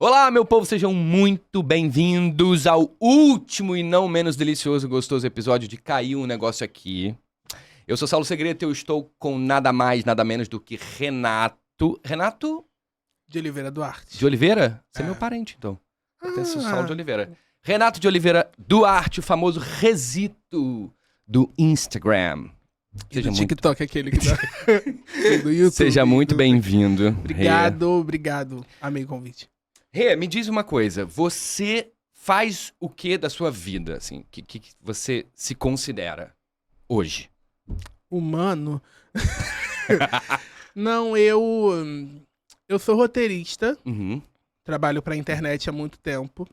Olá, meu povo, sejam muito bem-vindos ao último e não menos delicioso e gostoso episódio de Caiu um Negócio Aqui. Eu sou Saulo Segreto e eu estou com nada mais, nada menos do que Renato... Renato? De Oliveira Duarte. De Oliveira? Você é É. meu parente, então. Eu sou Saulo de Oliveira. Renato de Oliveira Duarte, o famoso Resito do Instagram. E do TikTok, aquele que dá. Do YouTube. Seja muito bem-vindo. Obrigado. Amei o convite. Rê, me diz uma coisa. Você faz o que da sua vida, assim? Que você se considera hoje? Humano? Não, eu sou roteirista. Uhum. Trabalho pra internet há muito tempo.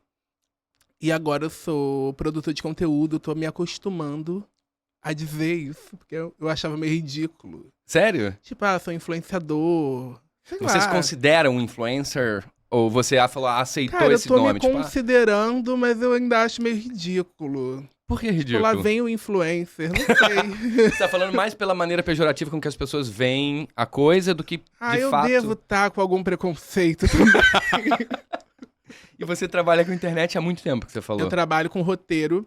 E agora eu sou produtor de conteúdo. Tô me acostumando a dizer isso. Porque eu achava meio ridículo. Sério? Tipo, sou influenciador. Sei Você se lá. considera um influencer? Ou você aceitou Cara, eu esse tô nome? me Tipo, considerando, mas eu ainda acho meio ridículo. por que Tipo, ridículo? lá vem o influencer, não sei. Você tá falando mais pela maneira pejorativa com que as pessoas veem a coisa do que, de Eu fato... devo estar com algum preconceito também. E você trabalha com internet há muito tempo, que você falou. Eu trabalho com roteiro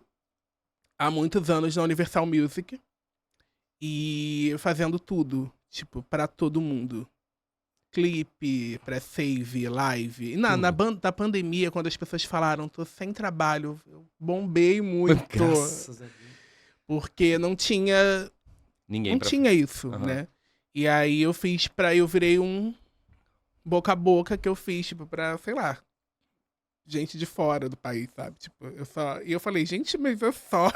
há muitos anos na Universal Music. E fazendo tudo, tipo, pra todo mundo. Clipe, pré-save, live. E na pandemia, quando as pessoas falaram, tô sem trabalho, eu bombei muito. Graças a Deus. Porque não tinha Ninguém não pra... tinha isso, Aham. né? E aí eu virei um boca a boca que eu fiz, tipo, pra, sei lá, gente de fora do país, sabe? Tipo, E eu falei, gente, mas eu só...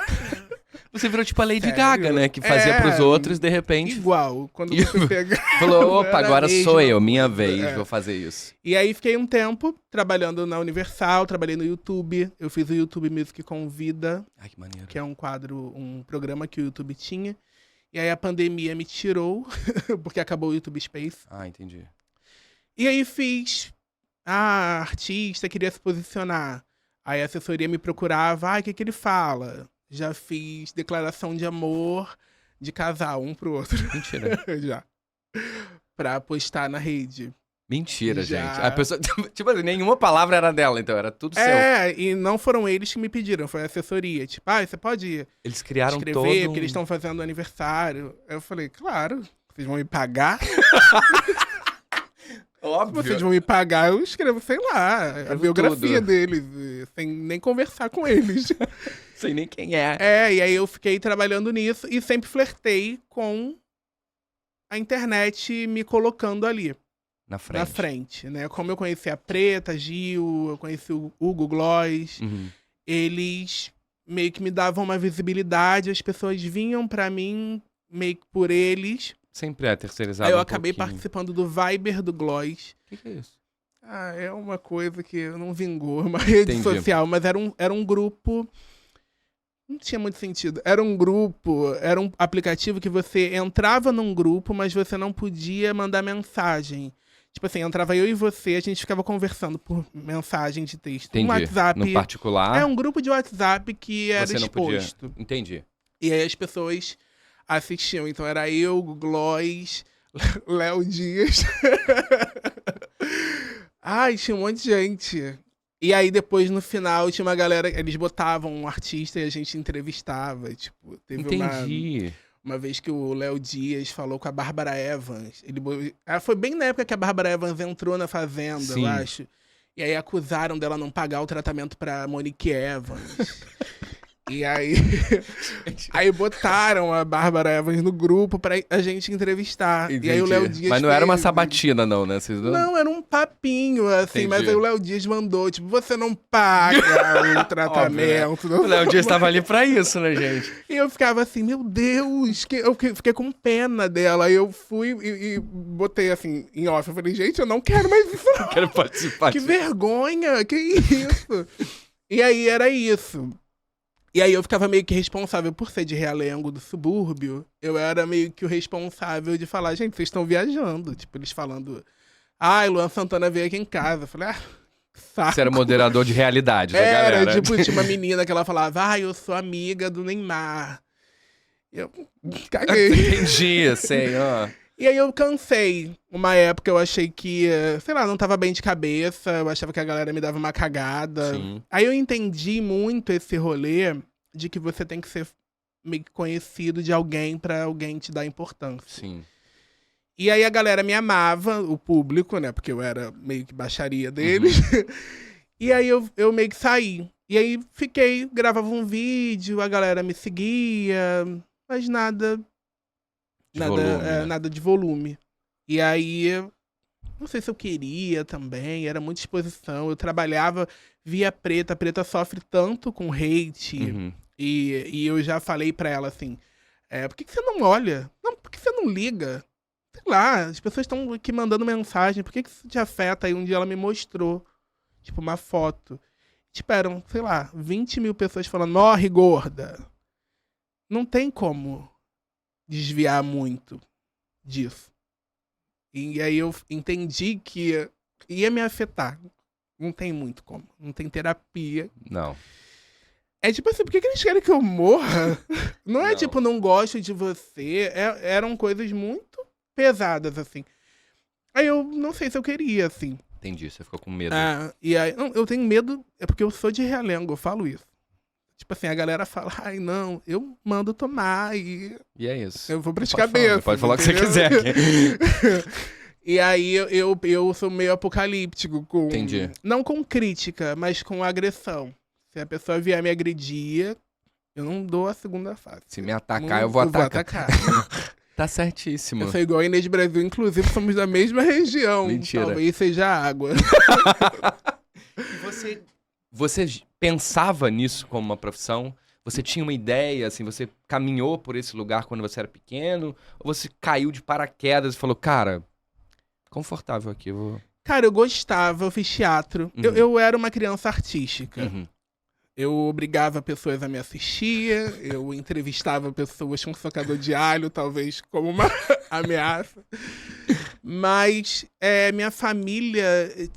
Você virou tipo a Lady Sério? Gaga, né? Que fazia pros outros, de repente... Igual, quando você pega... Falou, opa, Era agora mesmo. sou eu, minha vez, É. vou fazer isso. E aí fiquei um tempo trabalhando na Universal, trabalhei no YouTube. Eu fiz o YouTube Music Convida, Ai, que maneiro. que é um programa que o YouTube tinha. E aí a pandemia me tirou, porque acabou o YouTube Space. Ah, entendi. E aí fiz... artista, queria se posicionar. Aí a assessoria me procurava, o que ele fala? Já fiz declaração de amor de casal, um pro outro. Mentira. Já. Pra postar na rede. Mentira, Já. gente. A pessoa, tipo assim, nenhuma palavra era dela, então era tudo seu. E não foram eles que me pediram, foi a assessoria. Tipo, você pode Eles criaram escrever, todo porque eles estão fazendo aniversário. Eu falei, claro, vocês vão me pagar? Se Óbvio. vocês vão me pagar, eu escrevo, sei lá, a biografia tudo. deles, sem nem conversar com eles. Sei nem quem é. E aí eu fiquei trabalhando nisso e sempre flertei com a internet me colocando ali, Na frente. na frente, né? Como eu conheci a Preta, Gil, eu conheci o Hugo Gloss, Uhum. eles meio que me davam uma visibilidade, as pessoas vinham pra mim meio que por eles. Sempre é terceirizado. Aí eu um acabei pouquinho. participando do Viber do Gloss. O que é isso? É uma coisa que não vingou, uma rede Entendi. social, mas era um grupo. Não tinha muito sentido. Era um aplicativo que você entrava num grupo, mas você não podia mandar mensagem. Tipo assim, entrava eu e você, a gente ficava conversando por mensagem de texto. Entendi. Um WhatsApp. No particular, É um grupo de WhatsApp que era você não podia... exposto. Entendi. E aí as pessoas assistiam. Então era eu, Gloss, Léo Dias. Tinha um monte de gente. E aí depois, no final, tinha uma galera... Eles botavam um artista e a gente entrevistava. Tipo, teve Entendi. uma vez que o Léo Dias falou com a Bárbara Evans. Foi bem na época que a Bárbara Evans entrou na Fazenda, Sim. eu acho. E aí acusaram dela não pagar o tratamento pra Monique Evans. E aí... aí botaram a Bárbara Evans no grupo pra a gente entrevistar. Entendi. E aí o Léo Dias Mas não era uma fez- sabatina, não, né? Vocês Não, era um papinho, assim, Entendi. mas aí o Léo Dias mandou, tipo, você não paga o tratamento. O Léo Dias estava ali pra isso, né, gente? E eu ficava assim, meu Deus, eu fiquei com pena dela. Aí eu fui e botei assim, em off, eu falei, gente, eu não quero mais isso. Eu quero participar Que disso. vergonha, que isso? E aí era isso. E aí eu ficava meio que responsável por ser de Realengo do subúrbio. Eu era meio que o responsável de falar, gente, vocês estão viajando. Tipo, eles falando, Luan Santana veio aqui em casa. Eu falei, saco. Você era moderador de realidade da galera. Tipo, tinha uma menina que ela falava, eu sou amiga do Neymar. Eu caguei. Entendi, sei, ó. E aí eu cansei. Uma época eu achei que, sei lá, não tava bem de cabeça. Eu achava que a galera me dava uma cagada. Sim. Aí eu entendi muito esse rolê de que você tem que ser meio que conhecido de alguém pra alguém te dar importância. Sim. E aí a galera me amava, o público, né? Porque eu era meio que baixaria deles. E aí eu meio que saí. E aí fiquei, gravava um vídeo, a galera me seguia, mas nada Volume, né? nada de volume. E aí, não sei se eu queria também, era muita exposição. Eu trabalhava via Preta, a Preta sofre tanto com hate. Uhum. E eu já falei pra ela assim, por que você não olha? Não, por que você não liga? Sei lá, as pessoas estão aqui mandando mensagem, por que isso te afeta? Aí um dia ela me mostrou, tipo, uma foto. Tipo, eram, sei lá, 20 mil pessoas falando, morre gorda. Não tem como desviar muito disso. E aí eu entendi que ia me afetar. Não tem muito como. Não tem terapia. Não. É tipo assim, por que eles querem que eu morra? Não é Não. tipo, não gosto de você. Eram coisas muito pesadas, assim. Aí eu não sei se eu queria, assim. Entendi, você ficou com medo. E aí, não, eu tenho medo, é porque eu sou de Realengo, eu falo isso. Tipo assim, a galera fala, ai não, eu mando tomar e E é isso. eu vou pras Pode falar, cabeças. pode falar o que você entendeu? quiser aqui. E aí eu sou meio apocalíptico com... Entendi. Não com crítica, mas com agressão. Se a pessoa vier me agredir, eu não dou a segunda fase. Se me atacar, eu vou atacar. Tá certíssimo. Eu sou igual a Inês Brasil, inclusive somos da mesma região. Mentira. Talvez seja água. E você pensava nisso como uma profissão? Você tinha uma ideia, assim, você caminhou por esse lugar quando você era pequeno? Ou você caiu de paraquedas e falou, cara, confortável aqui, eu vou... Cara, eu gostava, eu fiz teatro. Uhum. Eu era uma criança artística. Uhum. Eu obrigava pessoas a me assistir, eu entrevistava pessoas com socador de alho, talvez como uma ameaça. Mas minha família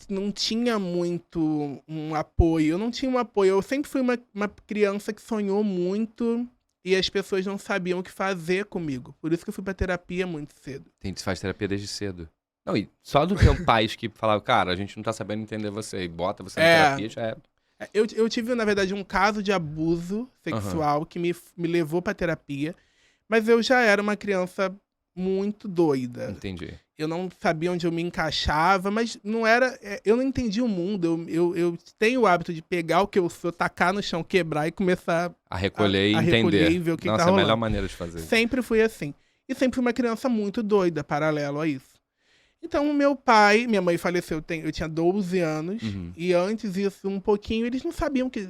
não tinha muito um apoio. Eu não tinha um apoio. Eu sempre fui uma criança que sonhou muito e as pessoas não sabiam o que fazer comigo. Por isso que eu fui pra terapia muito cedo. Você faz terapia desde cedo. Não, e só do teu pais que falavam, cara, a gente não tá sabendo entender você e bota você na terapia, já é... Eu tive, na verdade, um caso de abuso sexual que me levou pra terapia, mas eu já era uma criança muito doida. Entendi. Eu não sabia onde eu me encaixava, mas não era... eu não entendi o mundo. Eu tenho o hábito de pegar o que eu sou, tacar no chão, quebrar e começar A recolher e a entender. recolher e ver o que Nossa, tá é a rolando. melhor maneira de fazer. Sempre fui assim. E sempre fui uma criança muito doida, paralelo a isso. Então, meu pai, minha mãe faleceu, eu tinha 12 anos, Uhum. e antes disso, um pouquinho, eles não sabiam o que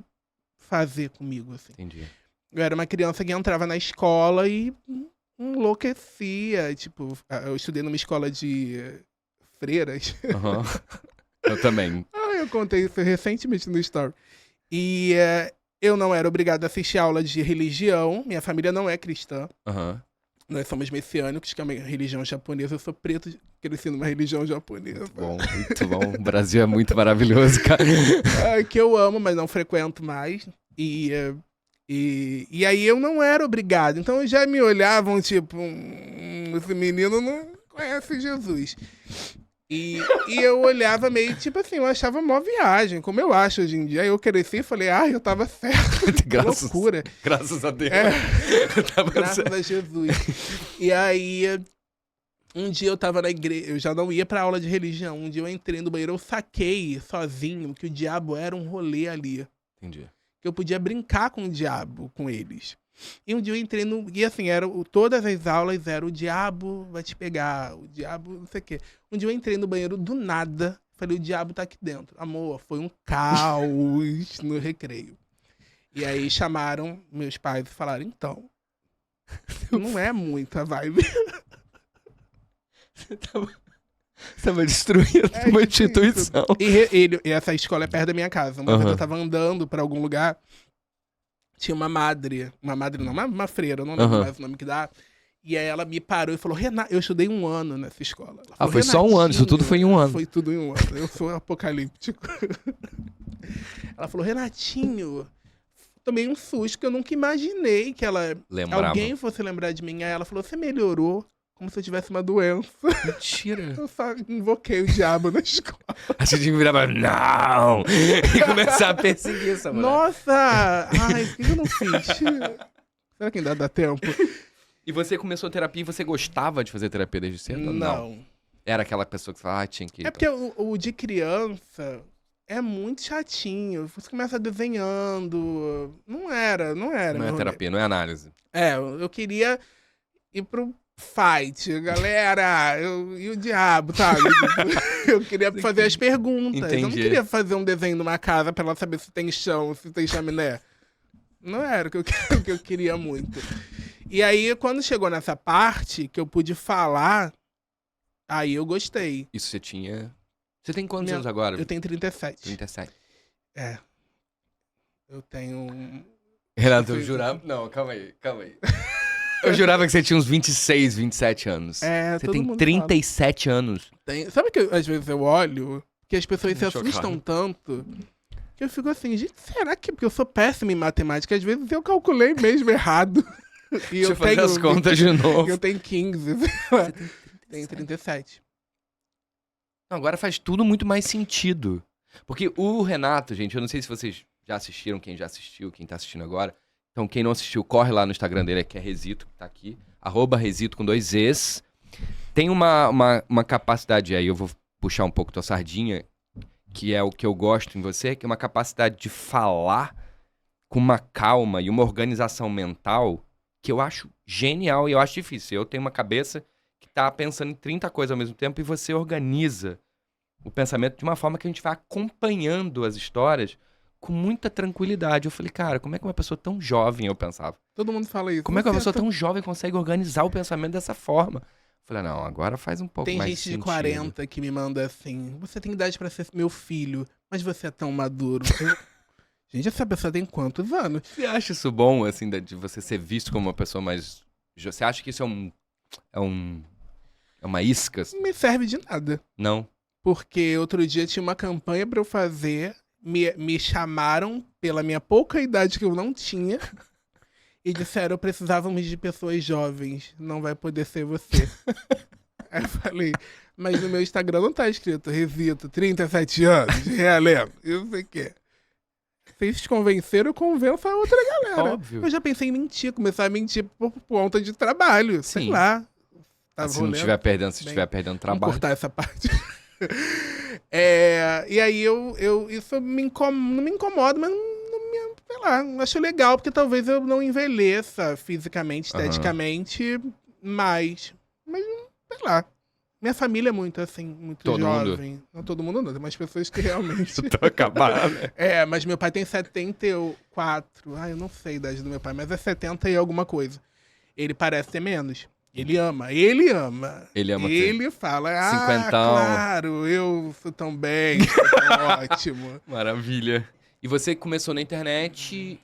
fazer comigo, assim. Entendi. Eu era uma criança que entrava na escola e enlouquecia, tipo, eu estudei numa escola de freiras. Uhum. Eu também. Eu contei isso recentemente no Story. E eu não era obrigado a assistir aula de religião, minha família não é cristã. Uhum. Nós somos messiânicos, que é uma religião japonesa. Eu sou preto, cresci numa religião japonesa. Muito bom. O Brasil é muito maravilhoso, cara. Que eu amo, mas não frequento mais. E aí eu não era obrigado. Então já me olhavam, tipo, esse menino não conhece Jesus. E eu olhava meio, tipo assim, eu achava mó viagem, como eu acho hoje em dia. Aí eu cresci e falei, eu tava certo. Loucura. Graças a Deus. Graças a Jesus. E aí, um dia eu tava na igreja, eu já não ia pra aula de religião. Um dia eu entrei no banheiro, eu saquei sozinho que o diabo era um rolê ali. Entendi. Que eu podia brincar com o diabo, com eles. E um dia eu entrei no... E assim, todas as aulas eram o diabo vai te pegar, o diabo não sei o quê. Um dia eu entrei no banheiro do nada, falei, o diabo tá aqui dentro. Amor, foi um caos no recreio. E aí chamaram meus pais e falaram, então, não é muita vibe. Você tava destruindo uma instituição. E essa escola é perto da minha casa. Uma vez Uhum. eu tava andando pra algum lugar, tinha uma madre não, uma freira, eu não lembro Uhum. mais o nome que dá. E aí ela me parou e falou, Renato, eu estudei 1 ano nessa escola. Ela falou, Foi só 1 ano, isso tudo foi em 1 ano. Foi tudo em 1 ano, eu sou apocalíptico. Ela falou, Renatinho, tomei um susto que eu nunca imaginei que Lembrava. alguém fosse lembrar de mim. Aí ela falou, você melhorou? como se eu tivesse uma doença. Mentira. Eu só invoquei o diabo na escola. A gente tinha que virar pra... Não! E começar a perseguir essa mulher. Nossa! Ai, o que eu não fiz? Será que ainda dá tempo? E você começou terapia e você gostava de fazer terapia desde cedo? Ou não. Era aquela pessoa que falava, tinha que ir. É porque o de criança é muito chatinho. Você começa desenhando. Não era. Não é terapia, não é análise. Eu queria ir pro fight, galera. E o diabo, sabe? Eu queria fazer as perguntas. Entendi. Eu não queria fazer um desenho numa casa pra ela saber se tem chão, se tem chaminé. Não era o que eu queria muito. E aí, quando chegou nessa parte que eu pude falar, aí eu gostei. Isso você tinha... Você tem quantos anos agora? Eu tenho 37. 37. É. Eu tenho... Renato, eu jurava... Não, calma aí. Eu jurava que você tinha uns 26, 27 anos. Você tem 37 anos. Sabe que às vezes eu olho que as pessoas se assustam tanto que eu fico assim, gente, será que porque eu sou péssimo em matemática? Às vezes eu calculei mesmo errado. E Deixa eu fazer as contas de novo. Eu tenho 15. Tenho 37. Não, agora faz tudo muito mais sentido. Porque o Renato, gente, eu não sei se vocês já assistiram, quem já assistiu, quem tá assistindo agora. Então, quem não assistiu, corre lá no Instagram dele, que é Resito, que tá aqui. @Resito com 2 Es. Tem uma capacidade aí, eu vou puxar um pouco tua sardinha, que é o que eu gosto em você, que é uma capacidade de falar com uma calma e uma organização mental que eu acho genial e eu acho difícil. Eu tenho uma cabeça que tá pensando em 30 coisas ao mesmo tempo e você organiza o pensamento de uma forma que a gente vai acompanhando as histórias com muita tranquilidade. Eu falei, cara, como é que uma pessoa tão jovem, eu pensava. Todo mundo fala isso. Como é que uma pessoa tão jovem consegue organizar o pensamento dessa forma? Eu falei, não, agora faz um pouco mais sentido. Tem gente de 40 que me manda assim, você tem idade pra ser meu filho, mas você é tão maduro. Gente, essa pessoa tem quantos anos? Você acha isso bom, assim, de você ser visto como uma pessoa mais... Você acha que isso é uma isca? Não me serve de nada. Não? Porque outro dia tinha uma campanha pra eu fazer, me chamaram pela minha pouca idade que eu não tinha e disseram, precisávamos de pessoas jovens, não vai poder ser você. Aí eu falei, mas no meu Instagram não tá escrito Resito, 37 anos, realento, eu não sei o quê. Vocês te convenceram, eu convenço a outra galera. Óbvio. Eu já pensei em mentir, começar a mentir por conta de trabalho, sei Sim. lá. Tá Se não estiver perdendo, trabalho. Vamos cortar essa parte. E aí isso não me incomoda, mas não me, sei lá, acho legal, porque talvez eu não envelheça fisicamente, esteticamente, mais. Mas, sei lá. Minha família é muito, assim, muito todo jovem. Mundo? Não todo mundo não, tem umas pessoas que realmente... Tô acabado, né? Mas meu pai tem 74. Eu não sei a idade do meu pai, mas é 70 e alguma coisa. Ele parece ter menos. Ele ama. Ele fala, Cinquentão. Claro, eu sou tão bem, sou tão ótimo. Maravilha. E você começou na internet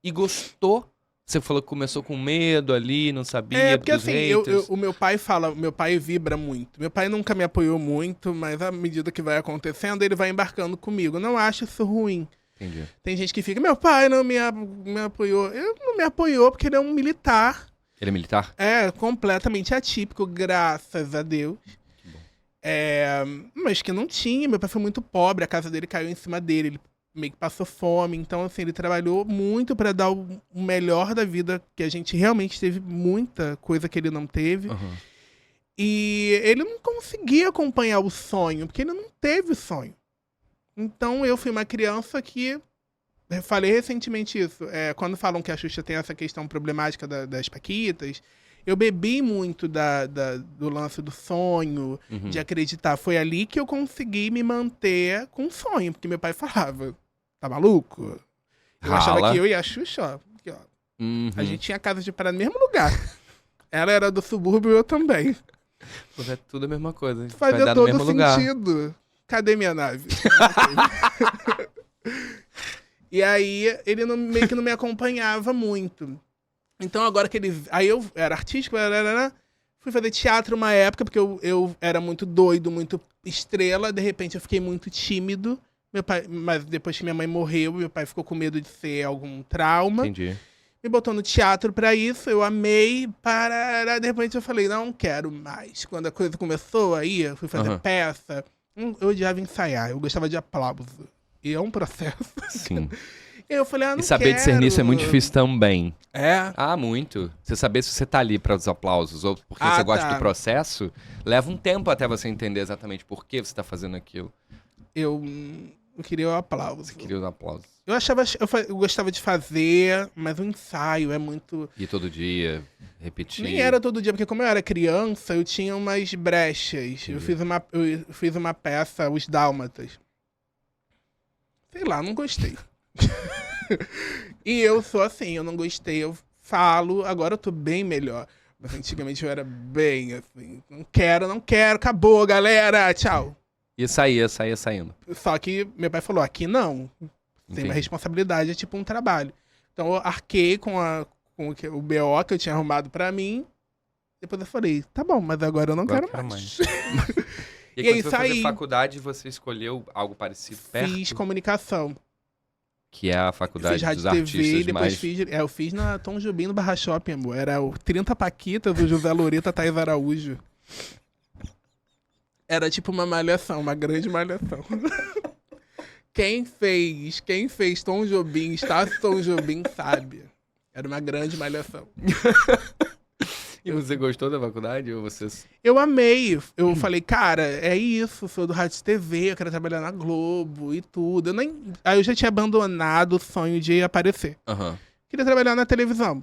e gostou? Você falou que começou com medo ali, não sabia porque dos assim, haters. o meu pai vibra muito. Meu pai nunca me apoiou muito, mas à medida que vai acontecendo, ele vai embarcando comigo. Não acho isso ruim. Entendi. Tem gente que fica, meu pai não me apoiou. Ele não me apoiou porque ele é um militar. Ele é militar? É, completamente atípico, graças a Deus. Que bom. Mas que não tinha, meu pai foi muito pobre, a casa dele caiu em cima dele, ele meio que passou fome, então assim, ele trabalhou muito pra dar o melhor da vida, que a gente realmente teve muita coisa que ele não teve. Uhum. E ele não conseguia acompanhar o sonho, porque ele não teve sonho. Então eu fui uma criança que... Eu falei recentemente isso. Quando falam que a Xuxa tem essa questão problemática das paquitas, eu bebi muito do lance do sonho, de acreditar. Foi ali que eu consegui me manter com sonho, porque meu pai falava, tá maluco? Eu achava que eu e a Xuxa, ó, aqui, ó, a gente tinha casa de praia no mesmo lugar. Ela era do subúrbio e eu também. É tudo a mesma coisa. Fazia todo sentido. Cadê minha nave? E aí, ele meio que não me acompanhava muito. Então, agora que ele... Aí eu era artístico, fui fazer teatro uma época, porque eu era muito doido, muito estrela. De repente, eu fiquei muito tímido. Meu pai, mas depois que minha mãe morreu, meu pai ficou com medo de ser algum trauma. Entendi. Me botou no teatro pra isso, eu amei, de repente eu falei, não quero mais. Quando a coisa começou aí, eu fui fazer peça, eu odiava ensaiar, eu gostava de aplauso. E é um processo. Sim. E eu falei, não E saber quero. discernir isso é muito difícil também. É? Ah, muito. Você saber se você tá ali para os aplausos ou porque você gosta do processo, leva um tempo até você entender exatamente por que você tá fazendo aquilo. Eu queria o aplauso. Você queria os aplausos. Eu gostava de fazer, mas o ensaio é muito... E todo dia, repetir. Nem era todo dia, porque como eu era criança, eu tinha umas brechas. Eu fiz uma peça, Os Dálmatas. Sei lá, não gostei. E eu sou assim, eu não gostei, eu falo, agora eu tô bem melhor. Mas antigamente eu era bem assim, não quero, acabou, galera, tchau. Ia sair saindo. Só que meu pai falou, aqui não, tem uma responsabilidade, é tipo um trabalho. Então eu arquei com o BO que eu tinha arrumado pra mim, depois eu falei, tá bom, mas agora eu não quero mais. E quando você foi fazer faculdade, você escolheu algo parecido perto? Fiz comunicação. Que é a faculdade dos artistas depois eu fiz na Tom Jobim, no Barra Shopping, amor. Era o 30 Paquitas, do José Loreto, Thaís Araújo. Era tipo uma malhação, uma grande malhação. Quem fez Tom Jobim, Estácio Tom Jobim, sabe. Era uma grande malhação. E você gostou da faculdade? Ou você... Eu amei. Eu falei, cara, é isso. Sou do Rádio TV, eu quero trabalhar na Globo e tudo. Aí eu já tinha abandonado o sonho de aparecer. Queria trabalhar na televisão.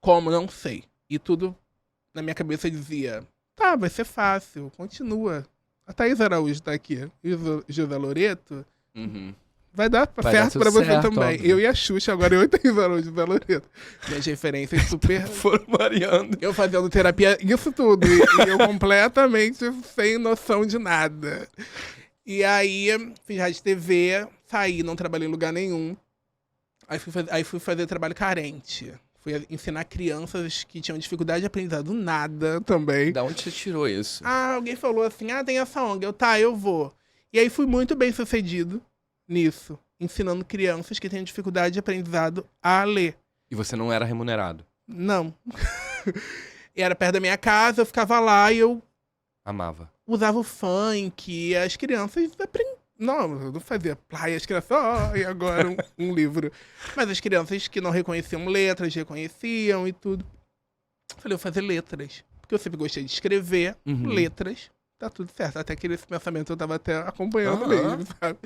Como? Não sei. E tudo na minha cabeça dizia, tá, vai ser fácil, continua. A Thaís Araújo tá aqui. E o José Loreto... Vai dar certo pra você também. Óbvio. Eu e a Xuxa, agora eu e Thaís Araújo, José Loreto. Minhas referências super... Foram variando. Eu fazendo terapia, isso tudo. E eu completamente sem noção de nada. E aí, fiz rádio TV, saí, não trabalhei em lugar nenhum. Aí fui fazer trabalho carente. Fui ensinar crianças que tinham dificuldade de aprendizado, nada também. Da onde você tirou isso? Alguém falou assim, tem essa ONG. Eu vou. E aí fui muito bem sucedido nisso, ensinando crianças que têm dificuldade de aprendizado a ler. E você não era remunerado? Não. E era perto da minha casa, eu ficava lá e eu... Amava. Usava o funk, e as crianças aprendiam. Não, eu não fazia play, as crianças, e agora um livro. Mas as crianças que não reconheciam letras, reconheciam e tudo. Falei, eu vou fazer letras. Porque eu sempre gostei de escrever letras. Tá tudo certo. Até que esse pensamento eu tava até acompanhando mesmo, sabe?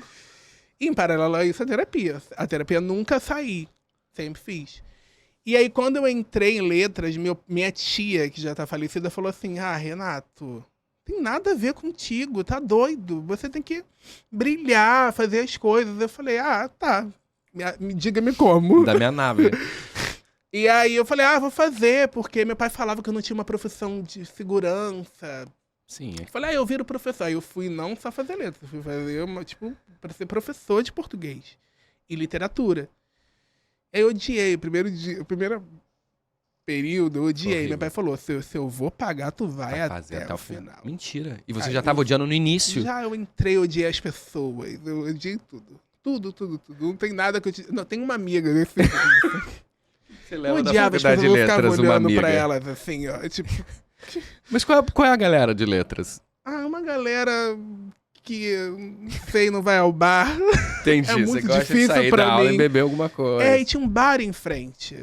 E em paralelo a isso, a terapia. A terapia nunca saí. Sempre fiz. E aí, quando eu entrei em letras, minha tia, que já tá falecida, falou assim, Renato, tem nada a ver contigo, tá doido. Você tem que brilhar, fazer as coisas. Eu falei, tá. Diga-me como. Da minha nave. E aí eu falei, vou fazer, porque meu pai falava que eu não tinha uma profissão de segurança. Sim. Eu falei, eu viro professor. Aí eu fui não só fazer letras, fui fazer, pra ser professor de português e literatura. Aí eu odiei, o primeiro período, eu odiei. Horrível. Meu pai falou, se eu vou pagar, tu vai até o final. Mentira. E você já tava odiando no início? Já eu entrei, odiei as pessoas, eu odiei tudo. Tudo. Não tem nada que eu... Não, tem uma amiga nesse... Você leva eu da odiava as faculdade de pessoas, eu ficava letras, uma olhando amiga. pra elas, assim, ó, tipo... Mas qual é a galera de letras? Uma galera que, não sei, não vai ao bar. Entendi, É você muito gosta difícil de sair pra da aula mim. e beber alguma coisa. E tinha um bar em frente.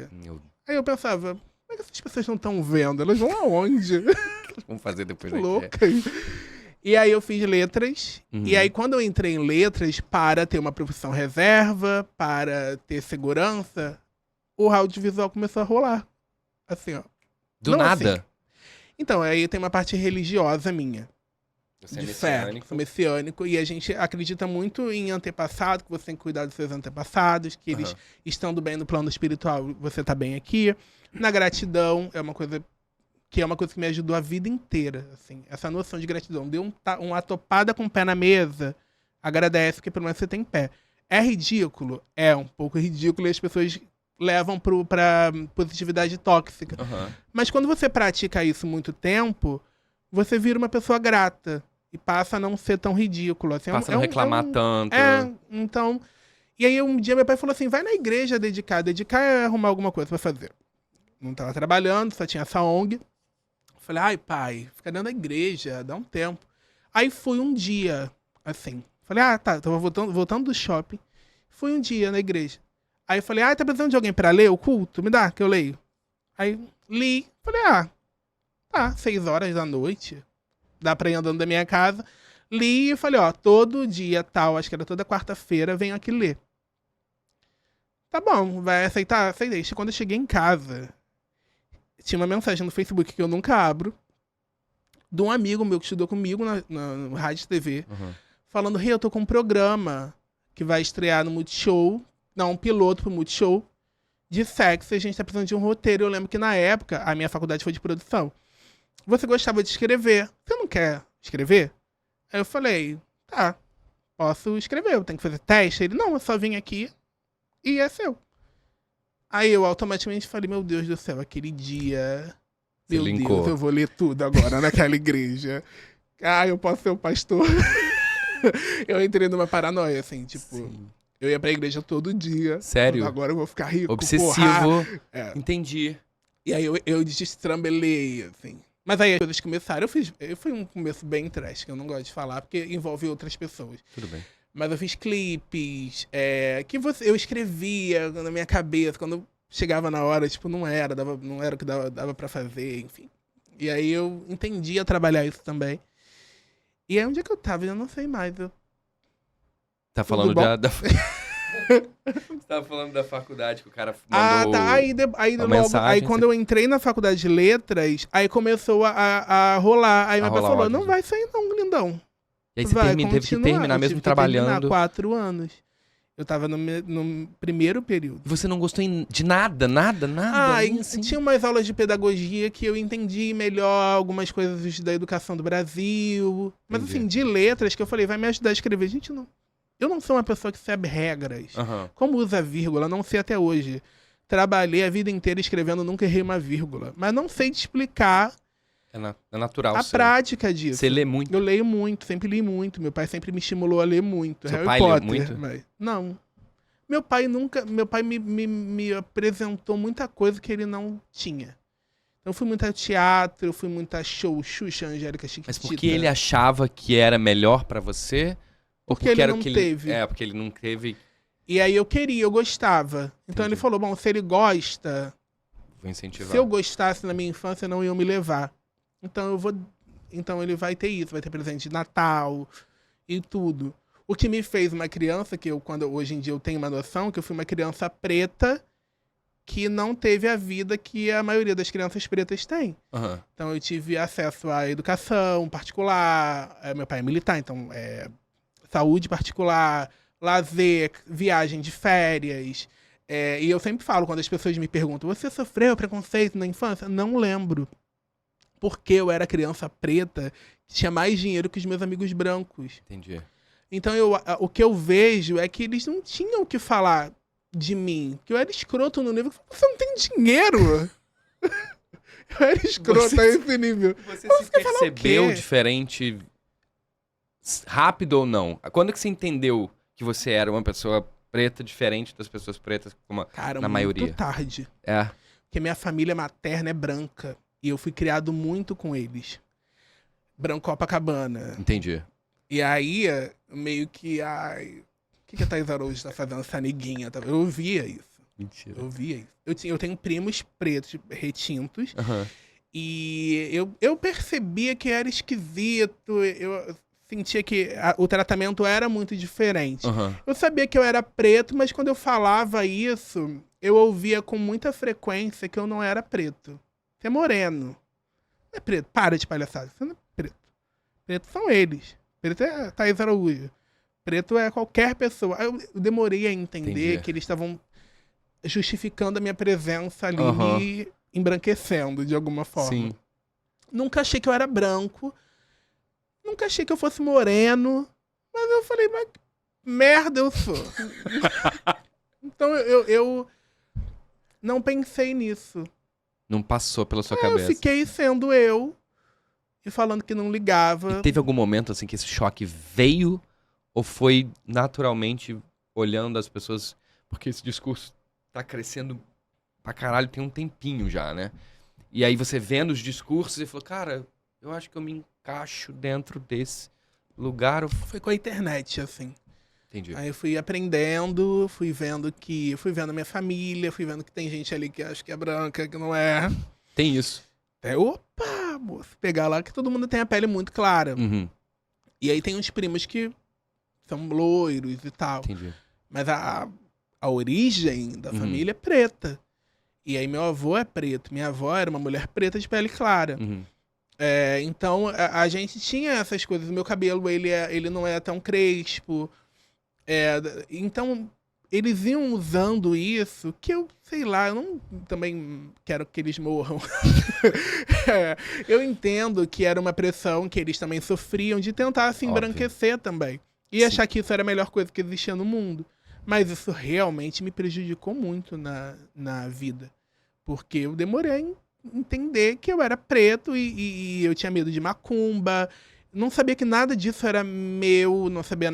Aí eu pensava, como é que essas pessoas não estão vendo? Elas vão aonde? Vamos fazer depois daqui. Loucas. E aí eu fiz letras. E aí quando eu entrei em letras, para ter uma profissão reserva, para ter segurança, o audiovisual começou a rolar. Assim, ó. Do Não nada? assim. Então, aí tem uma parte religiosa minha. Você é De messiânico. fé, sou messiânico, e a gente acredita muito em antepassado, que você tem que cuidar dos seus antepassados, que eles estando bem no plano espiritual, você tá bem aqui. Na gratidão, é uma coisa que me ajudou a vida inteira, assim. Essa noção de gratidão. Deu uma topada com o pé na mesa, agradece, porque pelo menos você tem pé. É ridículo? É um pouco ridículo, e as pessoas levam pra positividade tóxica. Mas quando você pratica isso muito tempo, você vira uma pessoa grata. E passa a não ser tão ridículo. Assim, passa a não reclamar tanto. Então... E aí um dia meu pai falou assim, vai na igreja dedicar. Dedicar é arrumar alguma coisa pra fazer. Não tava trabalhando, só tinha essa ONG. Falei, ai pai, fica dentro da igreja, dá um tempo. Aí fui um dia, assim. Falei, tá, tava voltando do shopping. Fui um dia na igreja. Aí falei, tá precisando de alguém pra ler o culto? Me dá, que eu leio. Aí li, falei, tá, 6 horas da noite. Dá pra ir andando da minha casa. Li e falei, todo dia tal, acho que era toda quarta-feira, venho aqui ler. Tá bom, vai aceitar? Aceitei. Quando eu cheguei em casa, tinha uma mensagem no Facebook que eu nunca abro, de um amigo meu que estudou comigo no Rádio TV, falando, eu tô com um programa que vai estrear no Multishow, um piloto pro Multishow, de sexo, e a gente tá precisando de um roteiro. Eu lembro que na época, a minha faculdade foi de produção. Você gostava de escrever, você não quer escrever? Aí eu falei, tá, posso escrever, eu tenho que fazer teste. Ele, não, eu só vim aqui e é seu. Aí eu automaticamente falei, meu Deus do céu, aquele dia, você meu linkou. Deus, eu vou ler tudo agora naquela igreja. Eu posso ser o pastor. Eu entrei numa paranoia, assim, tipo, sim. Eu ia pra igreja todo dia. Sério? Agora eu vou ficar rico, obsessivo. Entendi. E aí eu destrambelei, assim. Mas aí as coisas começaram. Foi um começo bem trash, que eu não gosto de falar, porque envolve outras pessoas. Tudo bem. Mas eu fiz clipes, eu escrevia na minha cabeça, quando chegava na hora, tipo, não era o que dava pra fazer, enfim. E aí eu entendia trabalhar isso também. E aí onde é que eu tava? Eu não sei mais. Tá falando Você tava falando da faculdade que o cara mandou tá. Aí quando eu entrei na faculdade de letras, aí começou a rolar. Aí meu pai falou, não vai sair não, lindão. E aí você teve que terminar mesmo trabalhando. 4 anos. Eu tava no primeiro período. Você não gostou de nada? Assim? Tinha umas aulas de pedagogia que eu entendi melhor algumas coisas da educação do Brasil. Mas assim, de letras, que eu falei, vai me ajudar a escrever. Gente, não. Eu não sou uma pessoa que sabe regras. Como usa vírgula, não sei até hoje. Trabalhei a vida inteira escrevendo, nunca errei uma vírgula. Mas não sei te explicar é natural a prática disso. Você lê muito? Eu leio muito, sempre li muito. Meu pai sempre me estimulou a ler muito. Seu pai leu muito? Não. Meu pai me apresentou muita coisa que ele não tinha. Então eu fui muito a teatro, eu fui muito a show, Xuxa, Angélica Chiquitita. Mas porque ele achava que era melhor pra você? Porque ele não teve. Porque ele não teve. E aí eu gostava. Então ele falou, bom, se ele gosta, vou incentivar. Se eu gostasse na minha infância, não iam me levar. Então ele vai ter isso, vai ter presente de Natal e tudo. O que me fez uma criança, hoje em dia eu tenho uma noção, que eu fui uma criança preta que não teve a vida que a maioria das crianças pretas tem. Então eu tive acesso à educação particular, meu pai é militar, então saúde particular, lazer, viagem de férias. E eu sempre falo, quando as pessoas me perguntam, você sofreu preconceito na infância? Não lembro. Porque eu era criança preta, que tinha mais dinheiro que os meus amigos brancos. Entendi. Então o que eu vejo é que eles não tinham o que falar de mim. Que eu era escroto no nível que você não tem dinheiro. Eu era escroto a esse nível. Você se percebeu diferente rápido ou não? Quando que você entendeu que você era uma pessoa preta diferente das pessoas pretas na maioria? Muito tarde. É. Porque minha família materna é branca. E eu fui criado muito com eles. Branco Copacabana. Entendi. E aí, meio que... o que a Thaís Araújo tá fazendo essa neguinha? Eu ouvia isso. Mentira. Eu ouvia isso. Eu tenho primos pretos, retintos. E eu percebia que era esquisito. Eu sentia que o tratamento era muito diferente. Eu sabia que eu era preto, mas quando eu falava isso, eu ouvia com muita frequência que eu não era preto. Você é moreno. Não é preto. Para de palhaçada. Você não é preto. Preto são eles. Preto é Thaís Araújo. Preto é qualquer pessoa. Eu demorei a entender que eles estavam justificando a minha presença ali e embranquecendo de alguma forma. Sim. Nunca achei que eu era branco. Nunca achei que eu fosse moreno. Mas eu falei, mas que merda eu sou. Então eu não pensei nisso. Não passou pela sua cabeça. Eu fiquei sendo eu e falando que não ligava. E teve algum momento assim que esse choque veio ou foi naturalmente olhando as pessoas, porque esse discurso tá crescendo pra caralho tem um tempinho já, né? E aí você vendo os discursos e falou, cara, eu acho que eu me encaixo dentro desse lugar. Foi com a internet, assim. Entendi. Aí eu fui aprendendo, fui vendo a minha família, fui vendo que tem gente ali que acha que é branca, que não é. Tem isso. Opa, moço, pegar lá que todo mundo tem a pele muito clara. Uhum. E aí tem uns primos que são loiros e tal. Entendi. Mas a origem da família é preta. E aí meu avô é preto, minha avó era uma mulher preta de pele clara. Uhum. Então a gente tinha essas coisas. O meu cabelo, ele não é tão crespo. Então eles iam usando isso, que eu, sei lá, eu não também quero que eles morram. Eu entendo que era uma pressão que eles também sofriam de tentar se embranquecer também. E achar que isso era a melhor coisa que existia no mundo. Mas isso realmente me prejudicou muito na vida. Porque eu demorei a entender que eu era preto e eu tinha medo de macumba. Não sabia que nada disso era meu, não sabia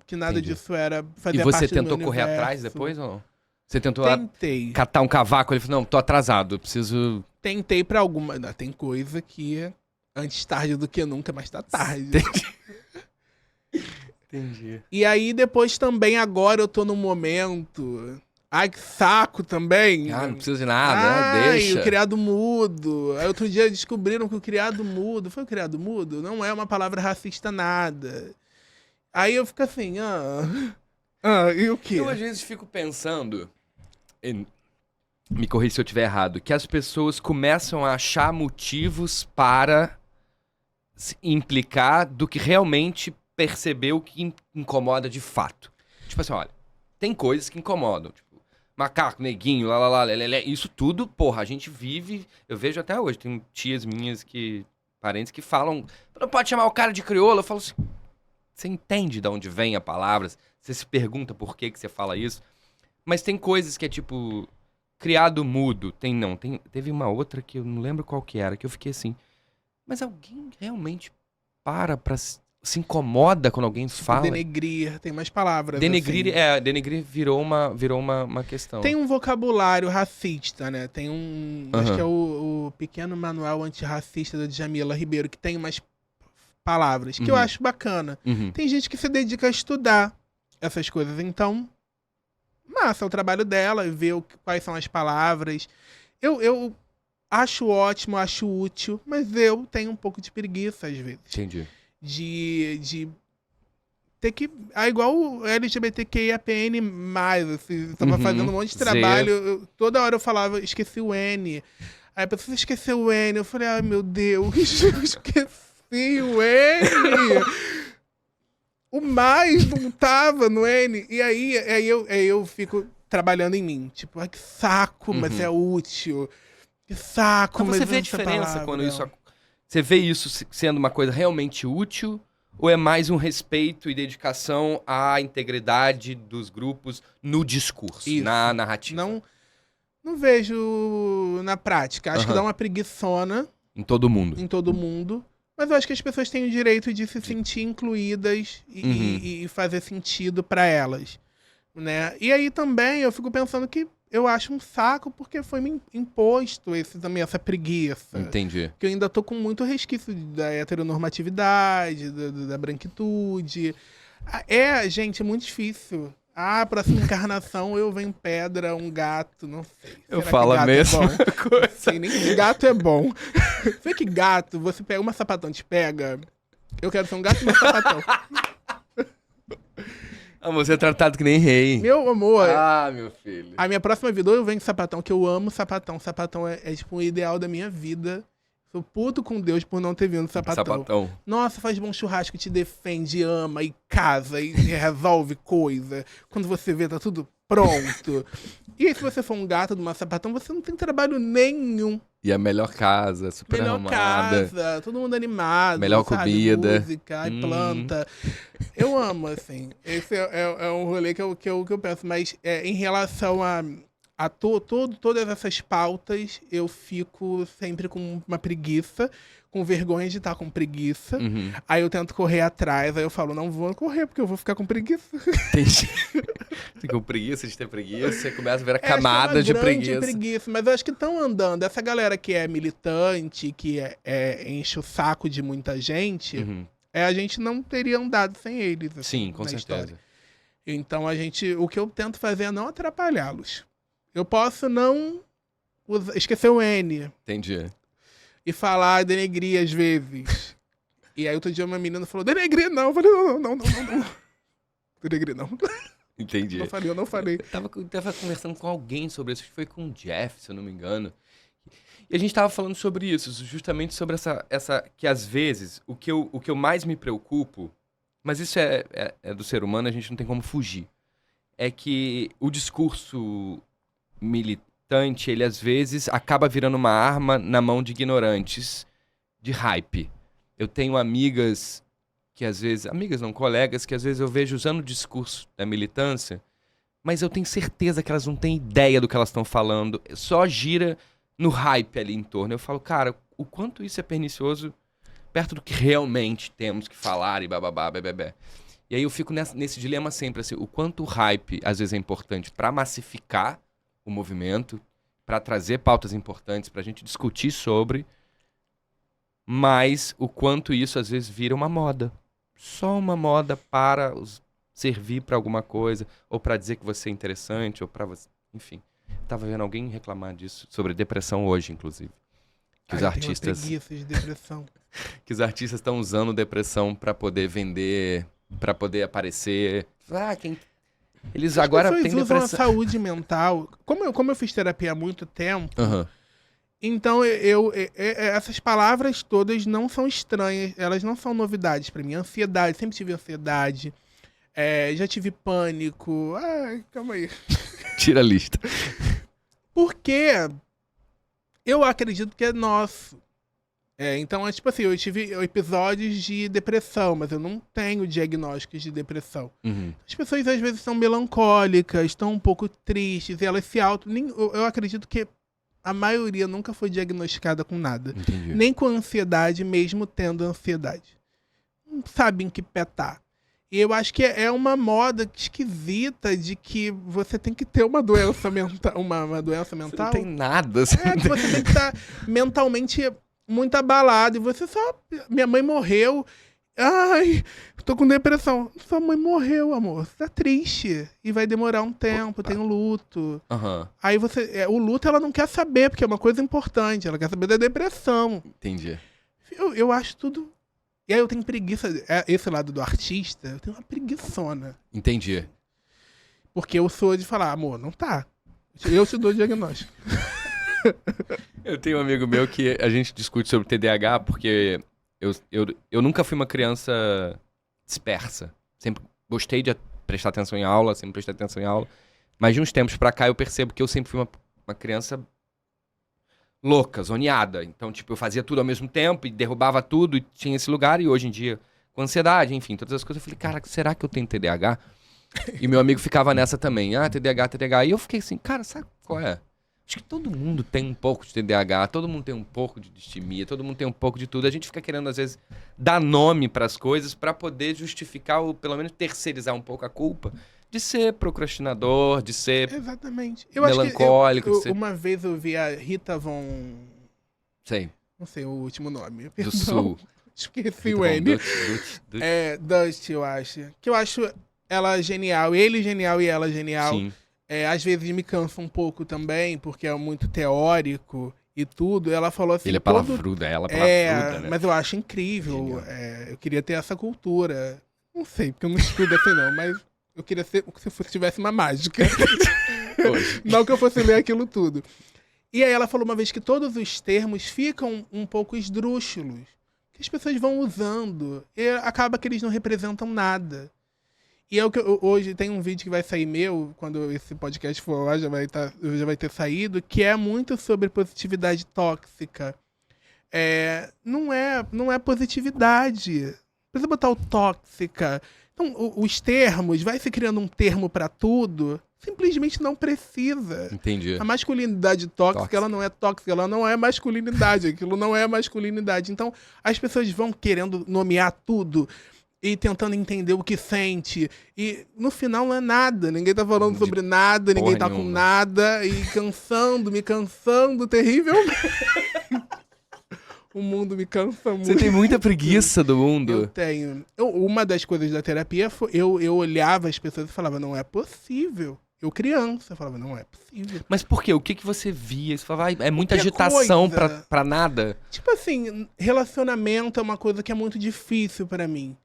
que nada disso era fazer parte do meu universo. E você tentou correr atrás depois ou não? Você tentou Tentei. catar um cavaco? Ele falou, não, tô atrasado, eu preciso... Tentei pra alguma... Tem coisa que antes tarde do que nunca, mas tá tarde. Entendi. E aí depois também, agora eu tô num momento... Ai, que saco também. Ah, não precisa de nada, deixa. o criado mudo. Aí outro dia descobriram que o criado mudo... Foi o criado mudo? Não é uma palavra racista nada. Aí eu fico assim, e o quê? Eu às vezes fico pensando... Me corrija se eu estiver errado. Que as pessoas começam a achar motivos para se implicar do que realmente percebeu que incomoda de fato. Tipo assim, olha, tem coisas que incomodam. Tipo, macaco, neguinho, lelé. Isso tudo, porra, a gente vive... Eu vejo até hoje, tem tias minhas parentes que falam... Não pode chamar o cara de crioulo. Eu falo assim, você entende de onde vem a palavra? Você se pergunta por que você fala isso? Mas tem coisas que é tipo... Criado mudo. Teve uma outra que eu não lembro qual que era, que eu fiquei assim... Mas alguém realmente se incomoda quando alguém fala? Denegrir, tem mais palavras. Denegrir, assim. Denegrir virou uma questão. Tem um vocabulário racista, né? Tem acho que é o pequeno manual antirracista da Djamila Ribeiro, que tem umas palavras, que eu acho bacana. Tem gente que se dedica a estudar essas coisas, então... Massa, é o trabalho dela, ver quais são as palavras. Eu acho ótimo, acho útil, mas eu tenho um pouco de preguiça às vezes. Entendi. De ter que... igual o LGBTQIAPN+, assim, tava fazendo um monte de trabalho. Toda hora eu falava, esqueci o N. Aí a pessoa esqueceu o N. Eu falei, ai meu Deus, eu esqueci o N. O mais não tava no N. E aí eu fico trabalhando em mim. Tipo, que saco, mas é útil. Que saco, mas você vê a diferença quando isso... Você vê isso sendo uma coisa realmente útil? Ou é mais um respeito e dedicação à integridade dos grupos no discurso, na narrativa? Não vejo na prática. Acho que dá uma preguiçona. Em todo mundo. Em todo mundo. Mas eu acho que as pessoas têm o direito de se sentir incluídas e fazer sentido pra elas, né? E aí também eu fico pensando que eu acho um saco porque foi me imposto também essa preguiça. Entendi. Que eu ainda tô com muito resquício da heteronormatividade, da branquitude. Gente, é muito difícil. Próxima encarnação eu venho pedra, um gato, não sei. Eu falo a mesma coisa. Não sei nem que gato é bom. Vê que gato, você pega uma sapatão, te pega. Eu quero ser um gato e um sapatão. Você é tratado que nem rei. Meu amor. Meu filho. A minha próxima vida eu venho de sapatão, que eu amo sapatão. Sapatão é tipo um ideal da minha vida. Sou puto com Deus por não ter vindo sapatão. Nossa, faz bom churrasco, te defende, ama e casa e resolve coisa. Quando você vê, tá tudo pronto. E aí, se você for um gato de uma sapatão, você não tem trabalho nenhum. E a melhor casa, super arrumada. Melhor casa, todo mundo animado. Melhor comida. Música e planta. Eu amo, assim. Esse é um rolê que eu penso. Mas em relação a Todas essas pautas eu fico sempre com uma preguiça, com vergonha de estar com preguiça. Uhum. Aí eu tento correr atrás, aí eu falo, não vou correr porque eu vou ficar com preguiça. Entendi. Fica com preguiça de ter preguiça, você começa a ver a Acho que é uma camada de grande preguiça. mas eu acho que estão andando. Essa galera que é militante, que enche o saco de muita gente, Uhum. a gente não teria andado sem eles. Assim, Sim, com na certeza. história. Então o que eu tento fazer é não atrapalhá-los. Eu posso não esquecer o N Entendi. e falar denegrir às vezes. E aí outro dia uma menina falou, denegrir não. Eu falei, não. Denegrir não. Entendi. Eu não falei. Eu tava conversando com alguém sobre isso, acho que foi com o Jeff, se eu não me engano. E a gente tava falando sobre isso, justamente sobre essa que às vezes, o que eu mais me preocupo, mas isso é do ser humano, a gente não tem como fugir, é que o discurso militante, ele às vezes acaba virando uma arma na mão de ignorantes de hype. Eu tenho amigas que às vezes, amigas não, colegas, que às vezes eu vejo usando o discurso da militância, mas eu tenho certeza que elas não têm ideia do que elas estão falando, só gira no hype ali em torno. Eu falo, cara, o quanto isso é pernicioso perto do que realmente temos que falar e bababá, bebê. E aí eu fico nesse dilema sempre, assim, o quanto o hype às vezes é importante pra massificar o movimento, pra trazer pautas importantes pra gente discutir sobre, mas o quanto isso às vezes vira uma moda. Só uma moda para servir pra alguma coisa, ou pra dizer que você é interessante, ou pra você... Enfim, tava vendo alguém reclamar disso, sobre depressão hoje, inclusive. Que os artistas... Tem uma preguiça de depressão. Que os artistas estão usando depressão pra poder vender, pra poder aparecer. Eles agora têm usam a depressão. saúde mental. Como eu fiz terapia há muito tempo, Aham. então essas palavras todas não são estranhas, elas não são novidades pra mim. Ansiedade, sempre tive ansiedade. Já tive pânico. Ai, calma aí. Tira a lista. Porque eu acredito que é nosso. Então, tipo assim, eu tive episódios de depressão, mas eu não tenho diagnósticos de depressão. Uhum. As pessoas às vezes são melancólicas, estão um pouco tristes, e elas se eu acredito que a maioria nunca foi diagnosticada com nada. Entendi. Nem com ansiedade, mesmo tendo ansiedade. Não sabem que pé tá. E eu acho que é uma moda esquisita de que você tem que ter uma doença mental. Uma doença mental. Não tem nada. Que você tem que estar mentalmente muito abalado. E você só... Minha mãe morreu. Ai, tô com depressão. Sua mãe morreu, amor. Você tá triste. E vai demorar um tempo, tem um luto. Aham. Aí você... o luto ela não quer saber, porque é uma coisa importante. Ela quer saber da depressão. Entendi. Eu acho tudo... E aí eu tenho preguiça... Esse lado do artista, eu tenho uma preguiçona. Entendi. Porque eu sou de falar, amor, não tá. Eu te dou o diagnóstico. Eu tenho um amigo meu que a gente discute sobre TDAH porque eu nunca fui uma criança dispersa. Sempre gostei de prestar atenção em aula, sempre prestei atenção em aula. Mas de uns tempos pra cá eu percebo que eu sempre fui uma criança louca, zoneada. Então, tipo, eu fazia tudo ao mesmo tempo e derrubava tudo e tinha esse lugar. E hoje em dia, com ansiedade, enfim, todas as coisas, eu falei, cara, será que eu tenho TDAH? E meu amigo ficava nessa também, TDAH. E eu fiquei assim, cara, sabe qual é? Acho que todo mundo tem um pouco de TDAH, todo mundo tem um pouco de distimia, todo mundo tem um pouco de tudo. A gente fica querendo, às vezes, dar nome pras coisas pra poder justificar ou, pelo menos, terceirizar um pouco a culpa de ser procrastinador, de ser Exatamente. melancólico. De ser... Uma vez eu vi a Rita Von... Sei. Não sei o último nome. Do Perdão. Sul. Esqueci Rita o Von N. Dutch. Dust, eu acho. Que eu acho ela genial. Ele genial e ela genial. Sim. Às vezes me cansa um pouco também, porque é muito teórico e tudo. Ela falou assim... Ele é palavruda, ela é palavruda, né? Mas eu acho incrível. Genial. Eu queria ter essa cultura. Não sei, porque eu não estudo assim não, mas eu queria ser se tivesse uma mágica. Não que eu fosse ler aquilo tudo. E aí ela falou uma vez que todos os termos ficam um pouco esdrúxulos. Que as pessoas vão usando. E acaba que eles não representam nada. E é o que hoje tem um vídeo que vai sair meu, quando esse podcast for lá, já vai ter saído, que é muito sobre positividade tóxica. Não é positividade. Precisa botar o tóxica. Então, os termos, vai se criando um termo pra tudo, simplesmente não precisa. Entendi. A masculinidade tóxica, ela não é tóxica, ela não é masculinidade, aquilo não é masculinidade. Então, as pessoas vão querendo nomear tudo e tentando entender o que sente. E no final não é nada, ninguém tá falando sobre nada, ninguém tá com nada, e me cansando terrivelmente. O mundo me cansa muito. Você tem muita preguiça do mundo. Eu tenho. Uma das coisas da terapia foi eu olhava as pessoas e falava, não é possível. Eu criança, falava, não é possível. Mas por quê? O que você via? Você falava, é muita agitação pra nada. Tipo assim, relacionamento é uma coisa que é muito difícil pra mim.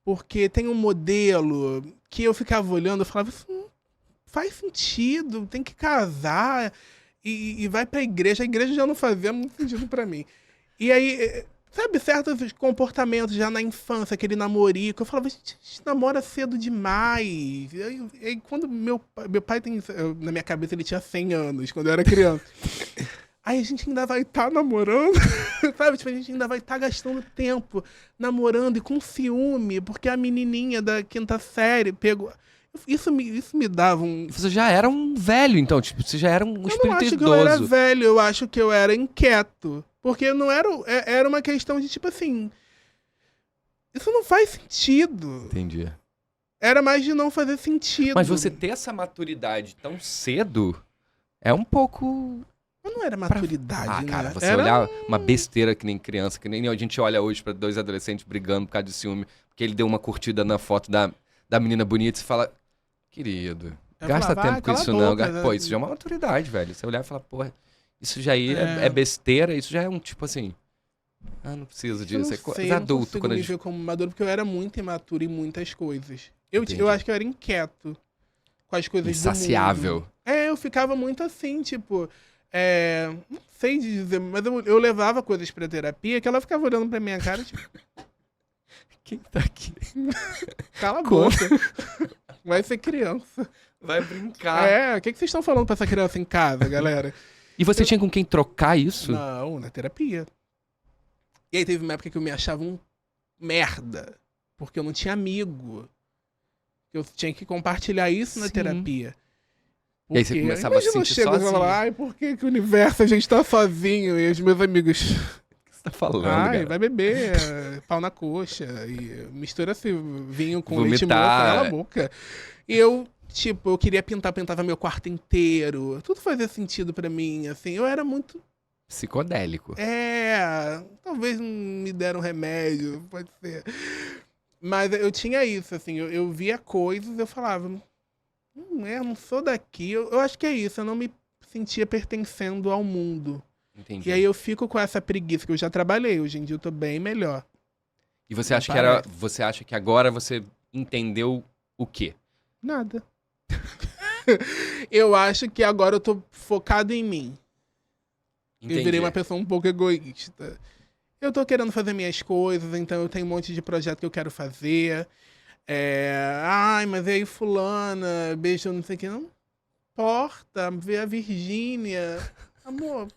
Porque tem um modelo que eu ficava olhando e falava, isso não faz sentido, tem que casar e vai pra igreja. A igreja já não fazia muito sentido pra mim. E aí, sabe, certos comportamentos já na infância, aquele namorico, eu falava, gente namora cedo demais. E aí quando meu pai tem, na minha cabeça ele tinha 100 anos, quando eu era criança. Aí a gente ainda vai estar namorando, sabe? Tipo, a gente ainda vai estar gastando tempo namorando e com ciúme, porque a menininha da 5ª série pegou... Isso me dava um... Você já era um velho, então, tipo, você já era um espírito idoso. Eu não acho que eu era velho, eu acho que eu era inquieto. Porque não era uma questão de, tipo assim... Isso não faz sentido. Entendi. Era mais de não fazer sentido. Mas você ter essa maturidade tão cedo é um pouco... Mas não era maturidade, né? Cara, você olhar uma besteira que nem criança, que nem a gente olha hoje pra 2 adolescentes brigando por causa de ciúme, porque ele deu uma curtida na foto da menina bonita e você fala, querido, gasta tempo com isso não. Pô, isso já é uma maturidade, velho. Você olhar e falar, porra, isso já é besteira, isso já é um tipo assim, não preciso disso, é coisa adulto. Eu não me ver como maduro, porque eu era muito imaturo em muitas coisas. Eu acho que eu era inquieto com as coisas insaciável. do mundo. Eu ficava muito assim, tipo... não sei dizer, mas eu levava coisas pra terapia que ela ficava olhando pra minha cara, tipo... Quem tá aqui? Cala a boca. Vai ser criança. Vai brincar. O que vocês estão falando pra essa criança em casa, galera? E você tinha com quem trocar isso? Não, na terapia. E aí teve uma época que eu me achava um merda, porque eu não tinha amigo. Eu tinha que compartilhar isso na terapia. Porque, e aí você começava a se sentir sozinho. E falar, ai, por que o universo a gente tá sozinho? E os meus amigos... O que você tá falando, cara? Vai beber pau na coxa. E mistura esse vinho com vomitar. Leite moça, cala a boca. E eu, tipo, eu queria pintava meu quarto inteiro. Tudo fazia sentido pra mim, assim. Eu era muito... psicodélico. Talvez não me deram remédio, pode ser. Mas eu tinha isso, assim. Eu via coisas, eu falava... eu não sou daqui. Eu acho que é isso, eu não me sentia pertencendo ao mundo. Entendi. E aí eu fico com essa preguiça, que eu já trabalhei, hoje em dia eu tô bem melhor. E você acha você acha que agora você entendeu o quê? Nada. Eu acho que agora eu tô focado em mim. Entendi. Eu virei uma pessoa um pouco egoísta. Eu tô querendo fazer minhas coisas, então eu tenho um monte de projeto que eu quero fazer. Mas e aí fulana, beijo, não sei o que, não importa, ver a Virgínia, amor,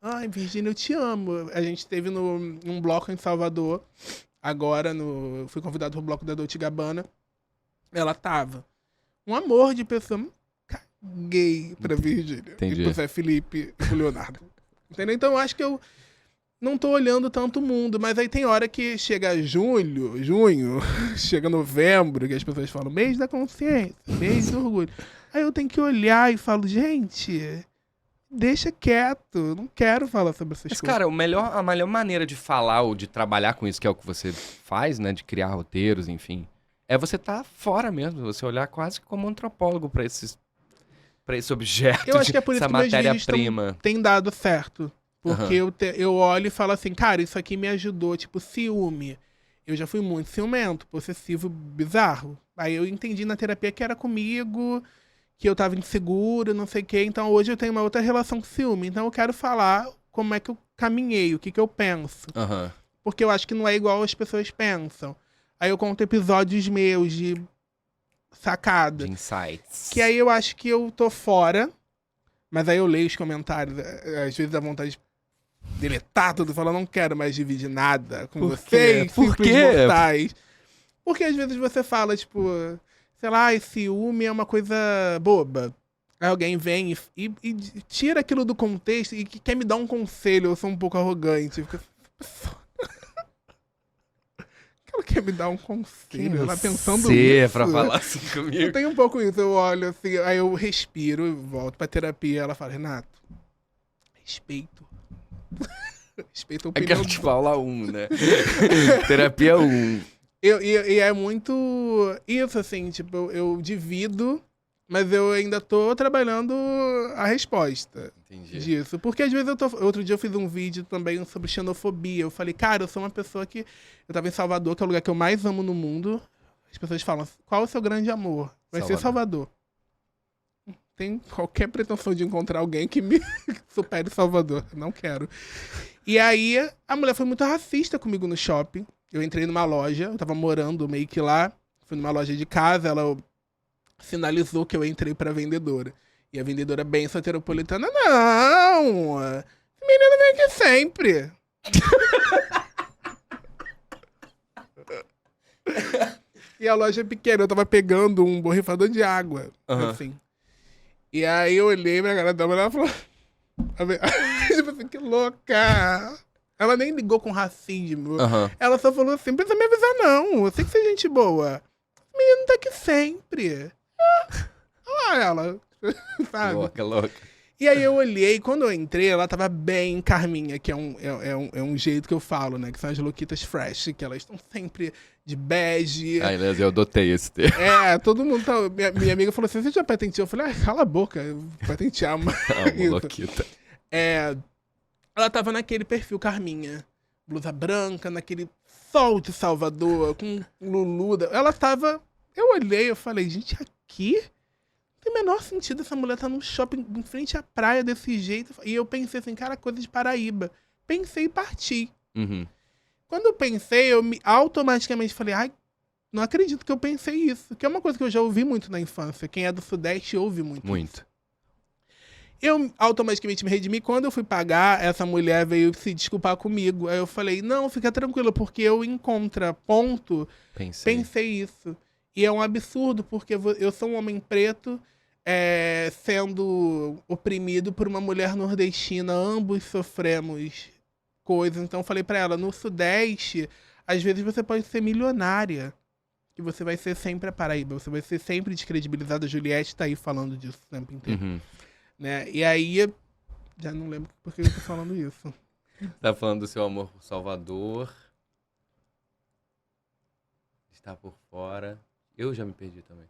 ai Virgínia, eu te amo. A gente esteve num bloco em Salvador, agora eu fui convidado pro bloco da Dolce & Gabbana, ela tava, um amor de pessoa, caguei pra Virgínia, e pro Zé Felipe e pro Leonardo, entendeu? Então eu acho que eu não tô olhando tanto o mundo, mas aí tem hora que chega junho, chega novembro, que as pessoas falam mês da consciência, mês do orgulho. Aí eu tenho que olhar e falo, gente, deixa quieto, não quero falar sobre essas coisas. Mas, cara, a melhor maneira de falar ou de trabalhar com isso, que é o que você faz, né, de criar roteiros, enfim, é você tá fora mesmo, você olhar quase como antropólogo pra esse objeto, eu acho que é por isso essa que meus matéria-prima. Tem dado certo. Porque eu olho e falo assim, cara, isso aqui me ajudou, tipo, ciúme. Eu já fui muito ciumento, possessivo, bizarro. Aí eu entendi na terapia que era comigo, que eu tava inseguro, não sei o quê. Então hoje eu tenho uma outra relação com ciúme. Então eu quero falar como é que eu caminhei, o que eu penso. Porque eu acho que não é igual as pessoas pensam. Aí eu conto episódios meus de sacada. De insights. Que aí eu acho que eu tô fora, mas aí eu leio os comentários, às vezes dá vontade de deletar tudo, falar, não quero mais dividir nada com vocês, Por simples quê? mortais. Porque às vezes você fala, tipo, sei lá, ciúme é uma coisa boba. Aí alguém vem e tira aquilo do contexto e que quer me dar um conselho. Eu sou um pouco arrogante. Fica, ela quer me dar um conselho. Ela pensando você isso. pra falar assim comigo? Eu tenho um pouco isso. Eu olho assim, aí eu respiro e volto pra terapia. Ela fala, Renato, respeito. Respeito a É que opinião ela te fala né? Terapia 1. E é muito isso, assim, tipo, eu divido, mas eu ainda tô trabalhando a resposta Entendi. disso. Porque às vezes outro dia eu fiz um vídeo também sobre xenofobia. Eu falei, cara, eu sou uma pessoa que... Eu tava em Salvador, que é o lugar que eu mais amo no mundo. As pessoas falam, qual é o seu grande amor? Vai ser Salvador. Tem qualquer pretensão de encontrar alguém que me supere Salvador. Não quero. E aí, a mulher foi muito racista comigo no shopping. Eu entrei numa loja, eu tava morando meio que lá. Fui numa loja de casa, ela sinalizou que eu entrei pra vendedora. E a vendedora bem soteropolitana, não! Esse menino vem aqui sempre. E a loja é pequena, eu tava pegando um borrifador de água, assim. E aí eu olhei pra cara dela e ela falou... Tipo assim, que louca! Ela nem ligou com racismo. Ela só falou assim, não precisa me avisar não, eu sei que você é gente boa. O menino tá aqui sempre. Olha lá ela, sabe? Louca. E aí eu olhei, quando eu entrei, ela tava bem carminha, que é um jeito que eu falo, né? Que são as louquitas fresh, que elas estão sempre de bege. Ai, eu adotei esse termo. Todo mundo tá... Minha amiga falou assim, você já patenteou? Eu falei, cala a boca, eu patentear uma louquita. Ela tava naquele perfil carminha, blusa branca, naquele sol de Salvador, com luluda. Ela tava... Eu olhei, eu falei, gente, aqui... Não tem o menor sentido essa mulher tá num shopping em frente à praia desse jeito. E eu pensei assim, cara, coisa de Paraíba. Pensei e parti. Quando eu pensei, eu automaticamente falei, ai, não acredito que eu pensei isso. Que é uma coisa que eu já ouvi muito na infância. Quem é do Sudeste ouve muito. Isso. Eu automaticamente me redimi. Quando eu fui pagar, essa mulher veio se desculpar comigo. Aí eu falei, não, fica tranquilo, porque eu em contraponto pensei isso. E é um absurdo, porque eu sou um homem preto sendo oprimido por uma mulher nordestina. Ambos sofremos coisas. Então eu falei pra ela, no Sudeste, às vezes você pode ser milionária. Que você vai ser sempre a Paraíba. Você vai ser sempre descredibilizada. A Juliette tá aí falando disso o tempo inteiro. Né? E aí, já não lembro por que eu tô falando isso. Tá falando do seu amor por Salvador. Está por fora. Eu já me perdi também.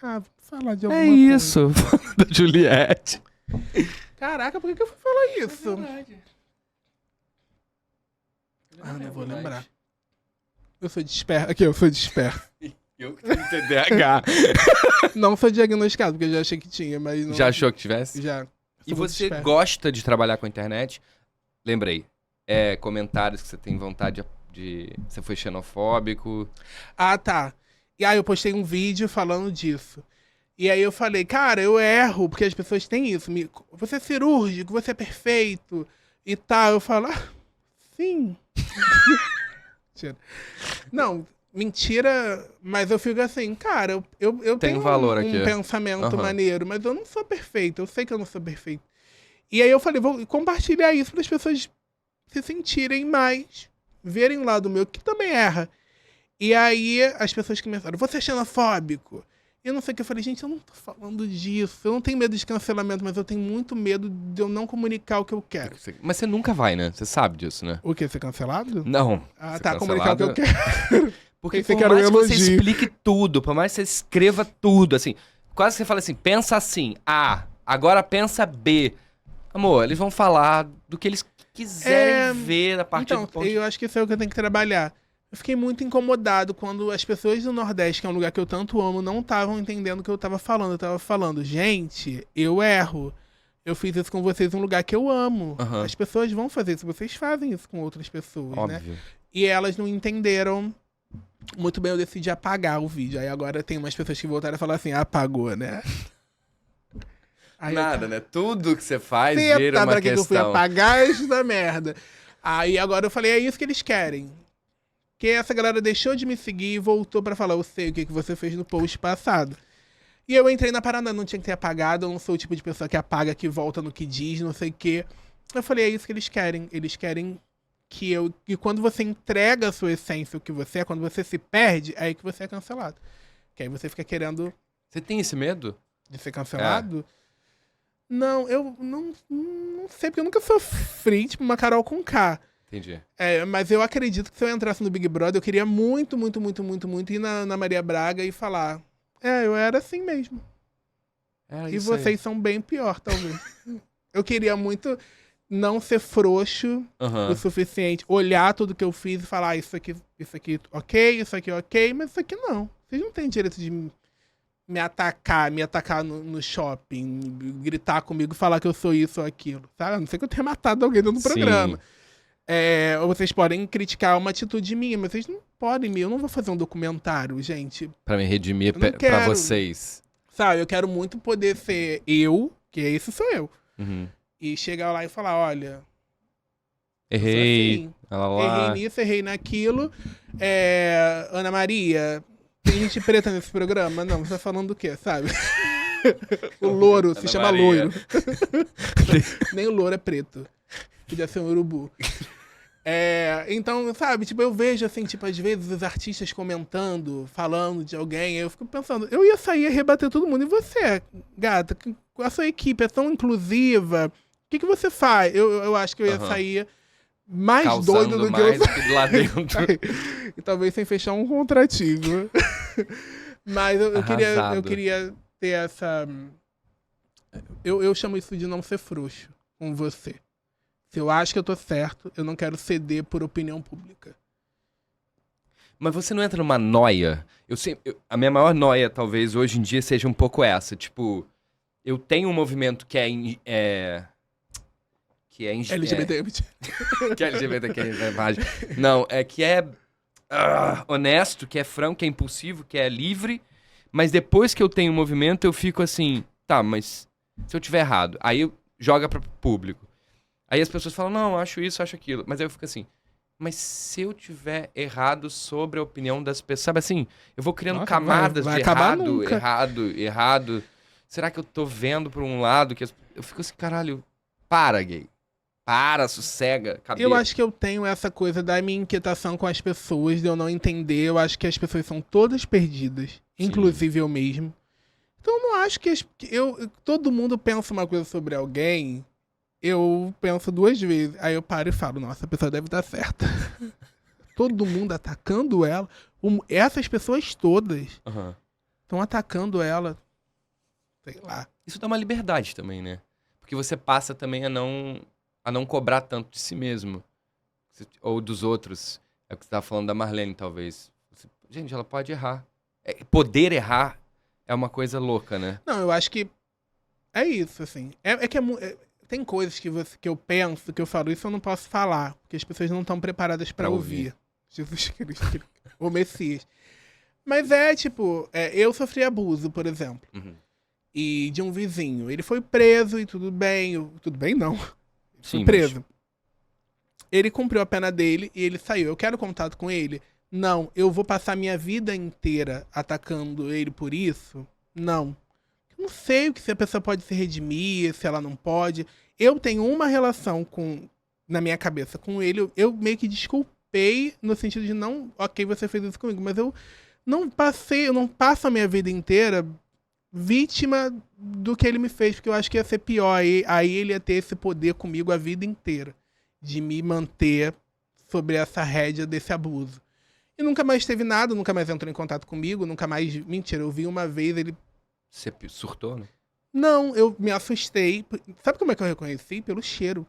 Vou falar de alguma coisa. É isso, da Juliette. Caraca, por que eu fui falar isso? É verdade. Não vou lembrar. Eu sou disperso. Aqui, eu sou disperso. Eu que tenho TDAH. Não sou diagnosticado, porque eu já achei que tinha, mas não... Já achou que tivesse? Já. E você gosta de trabalhar com a internet? Lembrei. Comentários que você tem vontade de... Você foi xenofóbico. Tá. E aí eu postei um vídeo falando disso. E aí eu falei, cara, eu erro, porque as pessoas têm isso. Você é cirúrgico, você é perfeito e tal. Eu falo, sim. Não, mentira, mas eu fico assim, cara, eu tenho valor um aqui. pensamento maneiro, mas eu não sou perfeito, eu sei que eu não sou perfeito. E aí eu falei, vou compartilhar isso para as pessoas se sentirem mais, verem o lado meu, que também erra. E aí as pessoas começaram, você é xenofóbico? E eu não sei o que, eu falei, gente, eu não tô falando disso, eu não tenho medo de cancelamento, mas eu tenho muito medo de eu não comunicar o que eu quero. Mas você nunca vai, né? Você sabe disso, né? O quê? Ser cancelado? Não. Comunicar o que eu quero. Porque por mais que você explique tudo, por mais que você escreva tudo, assim, quase que você fala assim, pensa assim, A, agora pensa B. Amor, eles vão falar do que eles quiserem ver a partir do ponto... Eu acho que isso é o que eu tenho que trabalhar. Eu fiquei muito incomodado quando as pessoas do Nordeste, que é um lugar que eu tanto amo, não estavam entendendo o que eu tava falando. Eu tava falando, gente, eu erro. Eu fiz isso com vocês em um lugar que eu amo. As pessoas vão fazer isso, vocês fazem isso com outras pessoas, óbvio, né? E elas não entenderam muito bem, eu decidi apagar o vídeo. Aí agora tem umas pessoas que voltaram a falar assim, apagou, né? Aí nada, né? Tudo que você faz vira uma pra que questão. Eu fui apagar isso da merda. Aí agora eu falei, é isso que eles querem. Que essa galera deixou de me seguir e voltou pra falar, eu sei o que você fez no post passado. E eu entrei na parada, não tinha que ter apagado, eu não sou o tipo de pessoa que apaga, que volta no que diz, não sei o quê. Eu falei, é isso que eles querem. Eles querem que quando você entrega a sua essência, o que você é, quando você se perde, é aí que você é cancelado. Que aí você fica querendo Você tem esse medo? de ser cancelado. Não, eu não sei, porque eu nunca sofri, tipo, uma Carol com K. Entendi. Mas eu acredito que se eu entrasse no Big Brother, eu queria muito, muito, muito, muito, muito ir na Maria Braga e falar: eu era assim mesmo. E isso aí. vocês são bem pior, talvez. Eu queria muito não ser frouxo o suficiente, olhar tudo que eu fiz e falar: isso aqui ok, isso aqui ok, mas isso aqui não. Vocês não têm direito de me atacar no shopping, gritar comigo, falar que eu sou isso ou aquilo, sabe? A não ser que eu tenha matado alguém dentro do programa. Ou vocês podem criticar uma atitude minha, mas vocês não podem eu não vou fazer um documentário, gente. Pra me redimir Eu não pra quero. vocês. Sabe, eu quero muito poder ser eu, que esse sou eu, Uhum. e chegar lá e falar: olha, eu sou Errei. assim, Olha lá. errei nisso, errei naquilo. Ana Maria, tem gente preta nesse programa? Não, você tá falando do quê, sabe? O louro se Ana chama Maria. loiro. Nem o louro é preto. Podia ser um urubu. Então, sabe, tipo, eu vejo, assim, tipo, às vezes os artistas comentando, falando de alguém, eu fico pensando, eu ia sair e rebater todo mundo. E você, gata, a sua equipe é tão inclusiva, o que você faz? Eu acho que eu ia sair mais Causando doido do mais que eu do que lá dentro. E talvez sem fechar um contratinho. Mas eu queria ter essa... Eu chamo isso de não ser frouxo com você. Se eu acho que eu tô certo, eu não quero ceder por opinião pública. Mas você não entra numa noia? A minha maior noia, talvez, hoje em dia, seja um pouco essa. Tipo, eu tenho um movimento que é LGBT. que é LGBT, que é imagem. Não, que é honesto, que é franco, que é impulsivo, que é livre. Mas depois que eu tenho um movimento, eu fico assim, tá, mas se eu tiver errado, aí joga para público. Aí as pessoas falam, não, acho isso, acho aquilo. Mas aí eu fico assim, mas se eu tiver errado sobre a opinião das pessoas, sabe assim, eu vou criando camadas vai de acabar errado, nunca. errado. Será que eu tô vendo por um lado que eu fico assim, caralho, para, gay. Para, sossega, cabeça. Eu acho que eu tenho essa coisa da minha inquietação com as pessoas, de eu não entender. Eu acho que as pessoas são todas perdidas, inclusive eu mesmo. Então eu não acho que todo mundo pensa uma coisa sobre alguém, eu penso duas vezes. Aí eu paro e falo, nossa, a pessoa deve estar certa. Todo mundo atacando ela. Essas pessoas todas estão atacando ela. Sei lá. Isso dá uma liberdade também, né? Porque você passa também a não cobrar tanto de si mesmo. Ou dos outros. É o que você estava falando da Marlene, talvez. Gente, ela pode errar. Poder errar é uma coisa louca, né? Não, eu acho que é isso, assim. Tem coisas que eu penso, que eu falo, isso eu não posso falar, porque as pessoas não estão preparadas pra ouvir. Jesus Cristo, o Messias. Mas eu sofri abuso, por exemplo. E de um vizinho. Ele foi preso e tudo bem. Tudo bem, não. Foi preso. Mas... Ele cumpriu a pena dele e ele saiu. Eu quero contato com ele? Não. Eu vou passar minha vida inteira atacando ele por isso? Não. Eu não sei o que se a pessoa pode se redimir, se ela não pode. Eu tenho uma relação na minha cabeça com ele. Eu meio que desculpei no sentido de não... Ok, você fez isso comigo. Mas eu não passo a minha vida inteira vítima do que ele me fez, porque eu acho que ia ser pior. Aí ele ia ter esse poder comigo a vida inteira, de me manter sobre essa rédea desse abuso. E nunca mais teve nada, nunca mais entrou em contato comigo, nunca mais... Mentira, eu vi uma vez ele... Você surtou, né? Não, eu me assustei. Sabe como é que eu reconheci? Pelo cheiro.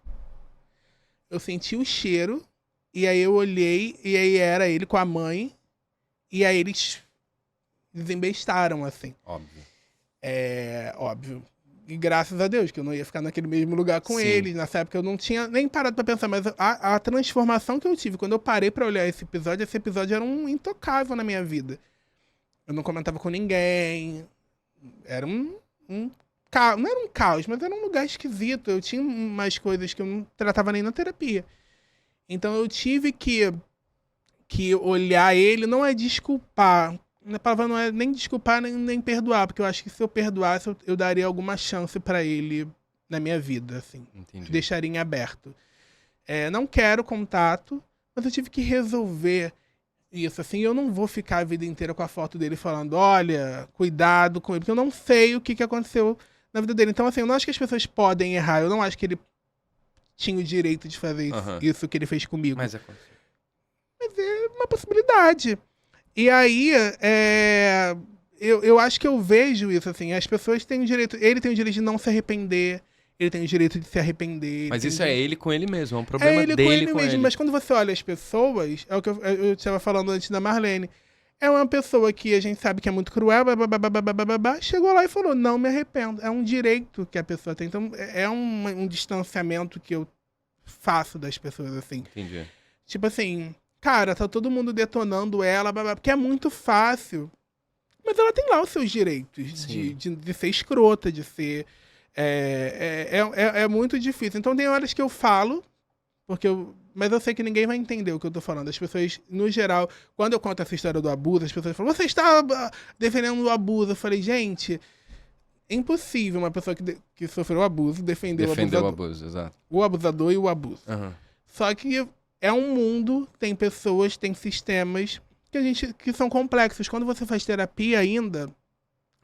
Eu senti o cheiro, e aí eu olhei, e aí era ele com a mãe, e aí eles desembestaram, assim. Óbvio. Óbvio. E graças a Deus, que eu não ia ficar naquele mesmo lugar com eles. Nessa época eu não tinha nem parado pra pensar, mas a transformação que eu tive, quando eu parei pra olhar esse episódio era um intocável na minha vida. Eu não comentava com ninguém. Era um caos. Não era um caos, mas era um lugar esquisito. Eu tinha umas coisas que eu não tratava nem na terapia. Então eu tive que olhar ele, não é desculpar, A palavra não é nem desculpar, nem perdoar, porque eu acho que se eu perdoasse, eu daria alguma chance pra ele na minha vida, assim. Entendi. Deixaria em aberto. Não quero contato, mas eu tive que resolver isso, assim. Eu não vou ficar a vida inteira com a foto dele falando, olha, cuidado com ele, porque eu não sei o que aconteceu na vida dele. Então, assim, eu não acho que as pessoas podem errar, eu não acho que ele tinha o direito de fazer isso que ele fez comigo. Mas aconteceu. Mas é uma possibilidade. E aí, eu acho que eu vejo isso, assim, as pessoas têm o direito, ele tem o direito de não se arrepender, ele tem o direito de se arrepender. Mas isso é ele com ele mesmo, é um problema ele dele com ele mesmo, mas quando você olha as pessoas, é o que eu estava falando antes da Marlene, é uma pessoa que a gente sabe que é muito cruel, chegou lá e falou, não me arrependo, é um direito que a pessoa tem, então é um distanciamento que eu faço das pessoas, assim. Entendi. Tipo assim... Cara, tá todo mundo detonando ela, porque é muito fácil. Mas ela tem lá os seus direitos de ser escrota, de ser... É muito difícil. Então tem horas que eu falo, mas eu sei que ninguém vai entender o que eu tô falando. As pessoas, no geral, quando eu conto essa história do abuso, as pessoas falam, você está defendendo o abuso. Eu falei, gente, é impossível uma pessoa que sofreu o abuso defender o abuso, exato. O abusador e o abuso. Uhum. Só que... É um mundo, tem pessoas, tem sistemas que são complexos. Quando você faz terapia ainda,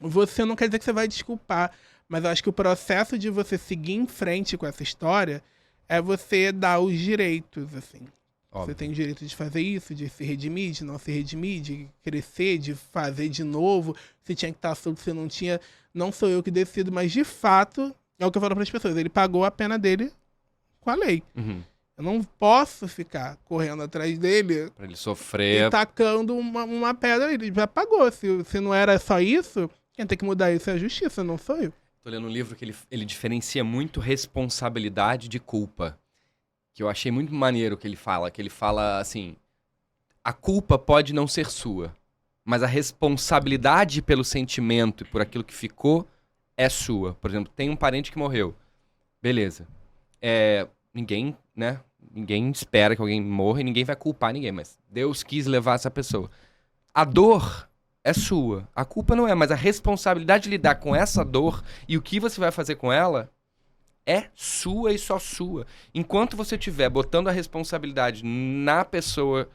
você não quer dizer que você vai desculpar, mas eu acho que o processo de você seguir em frente com essa história é você dar os direitos, assim. Óbvio. Você tem o direito de fazer isso, de se redimir, de não se redimir, de crescer, de fazer de novo. Você tinha que estar solto, você não tinha. Não sou eu que decido, mas de fato, é o que eu falo para as pessoas. Ele pagou a pena dele com a lei. Uhum. Eu não posso ficar correndo atrás dele pra ele sofrer e tacando uma pedra. Ele já pagou. Se não era só isso, quem tem que mudar isso é a justiça, não sou eu. Tô lendo um livro que ele diferencia muito responsabilidade de culpa. Que eu achei muito maneiro que ele fala. Que ele fala assim, a culpa pode não ser sua, mas a responsabilidade pelo sentimento e por aquilo que ficou é sua. Por exemplo, tem um parente que morreu. Beleza. Ninguém, né? Ninguém espera que alguém morra e ninguém vai culpar ninguém, mas Deus quis levar essa pessoa. A dor é sua, a culpa não é, mas a responsabilidade de lidar com essa dor e o que você vai fazer com ela é sua e só sua. Enquanto você estiver botando a responsabilidade na pessoa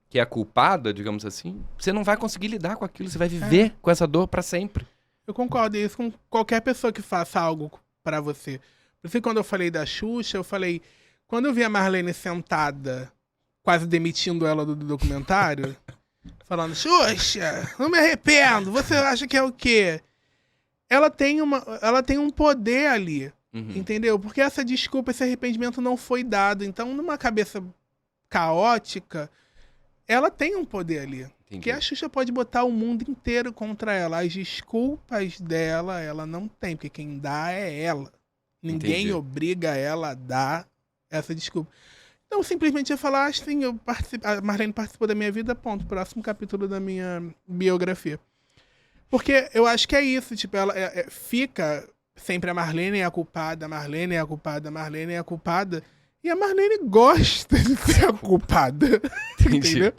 que é a culpada, digamos assim, você não vai conseguir lidar com aquilo, você vai viver com essa dor pra sempre. Eu concordo isso com qualquer pessoa que faça algo pra você. Por isso que quando eu falei da Xuxa, eu falei... Quando eu vi a Marlene sentada, quase demitindo ela do documentário, falando, Xuxa, não me arrependo, você acha que é o quê? Ela tem um poder ali, entendeu? Porque essa desculpa, esse arrependimento não foi dado. Então, numa cabeça caótica, ela tem um poder ali. Entendi. Que a Xuxa pode botar o mundo inteiro contra ela. As desculpas dela, ela não tem, porque quem dá é ela. Ninguém obriga ela a dar essa desculpa. Então, simplesmente ia falar assim, a Marlene participou da minha vida, ponto. Próximo capítulo da minha biografia. Porque eu acho que é isso, tipo, ela fica sempre a Marlene é a culpada, a Marlene é a culpada, a Marlene é a culpada. E a Marlene gosta de ser a culpada. Entendeu?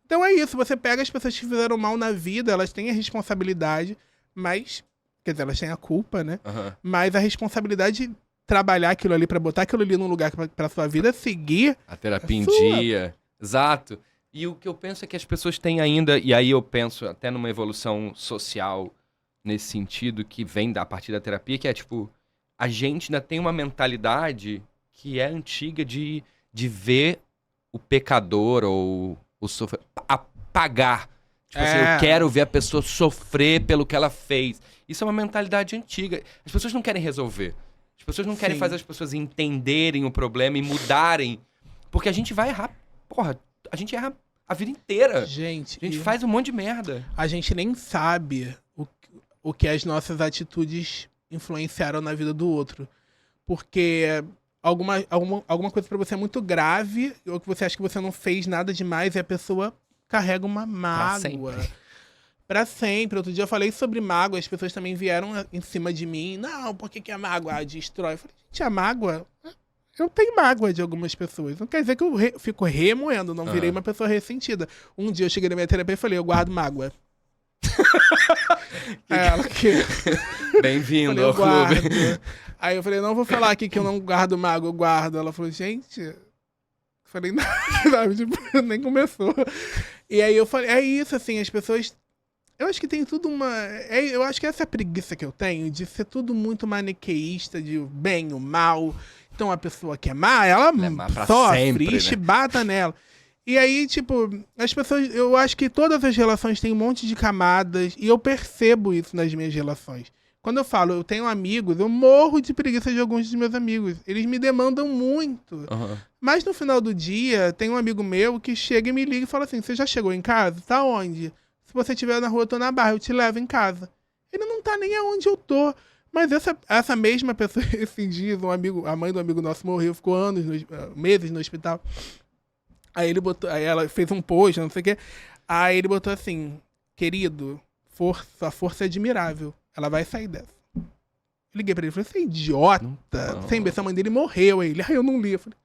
Então é isso, você pega as pessoas que fizeram mal na vida, elas têm a responsabilidade, mas... Quer dizer, elas têm a culpa, né? Mas a responsabilidade de trabalhar aquilo ali, pra botar aquilo ali num lugar pra sua vida seguir... A terapia em dia. Exato. E o que eu penso é que as pessoas têm ainda... E aí eu penso até numa evolução social nesse sentido que vem a partir da terapia, que é tipo... A gente ainda tem uma mentalidade que é antiga de ver o pecador ou o sofrer... Apagar. Tipo assim, eu quero ver a pessoa sofrer pelo que ela fez. Isso é uma mentalidade antiga. As pessoas não querem resolver. As pessoas não querem fazer as pessoas entenderem o problema e mudarem. Porque a gente vai errar. Porra, a gente erra a vida inteira. A gente faz um monte de merda. A gente nem sabe o que as nossas atitudes influenciaram na vida do outro. Porque alguma coisa pra você é muito grave, ou que você acha que você não fez nada demais, e a pessoa carrega uma mágoa. Pra sempre. Outro dia eu falei sobre mágoa, as pessoas também vieram em cima de mim. Não, por que a mágoa destrói? Eu falei, gente, a mágoa... Eu tenho mágoa de algumas pessoas. Não quer dizer que eu fico remoendo, não virei uma pessoa ressentida. Um dia eu cheguei na minha terapia e falei, eu guardo mágoa. Aí ela que... Bem-vindo Falei, ao eu guardo. clube. Aí eu falei, não vou falar aqui que eu não guardo mago, eu guardo. Ela falou, gente... Eu falei, nada, sabe? Tipo, nem começou. E aí eu falei, é isso, assim, as pessoas... Eu acho que tem tudo uma... eu acho que essa é a preguiça que eu tenho, de ser tudo muito maniqueísta, de o bem, o mal. Então a pessoa que é má, ela É má pra sofre, sempre, né? e chibata nela. E aí, tipo, as pessoas... Eu acho que todas as relações têm um monte de camadas, e eu percebo isso nas minhas relações. Quando eu falo, eu tenho amigos, eu morro de preguiça de alguns dos meus amigos. Eles me demandam muito. Uhum. Mas no final do dia, tem um amigo meu que chega e me liga e fala assim, você já chegou em casa? Tá onde? Se você estiver na rua, eu tô na Barra, eu te levo em casa. Ele não tá nem aonde eu tô. Mas essa mesma pessoa, esses dias, a mãe do amigo nosso morreu, ficou meses no hospital. Aí ela fez um post, não sei o quê. Aí ele botou assim, querido, a força é admirável. Ela vai sair dessa. Eu liguei pra ele e falei, você é idiota? Não. Sem ver se a mãe dele morreu. Aí ele, eu não li. Eu falei,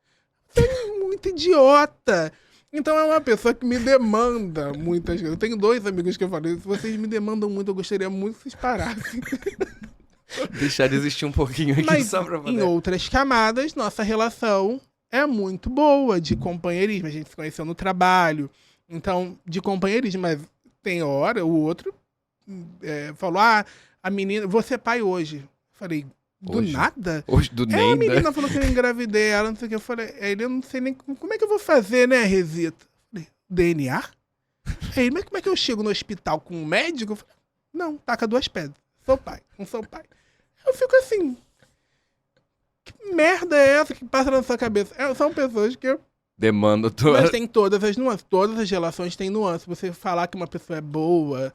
você é muito idiota. Então é uma pessoa que me demanda muitas coisas. Eu tenho 2 amigos que eu falei, se vocês me demandam muito, eu gostaria muito que vocês parassem. Deixar de existir um pouquinho aqui Mas só pra poder... em outras camadas, nossa relação é muito boa, de companheirismo. A gente se conheceu no trabalho. Então, de companheirismo, mas tem hora, o outro falou, a menina, você é pai hoje. Falei, do Hoje? nada? Hoje do A Nenda. menina falou que eu engravidei ela, não sei o que. Eu falei, ele, eu não sei nem como é que eu vou fazer, né, Resita? Falei, DNA? Aí, mas como é que eu chego no hospital com um médico? Eu falei, não, taca 2 pedras. Sou pai, não sou pai. Eu fico assim, que merda é essa que passa na sua cabeça? São pessoas que eu... Demanda toda. Mas tem todas as nuances, todas as relações têm nuances. Você falar que uma pessoa é boa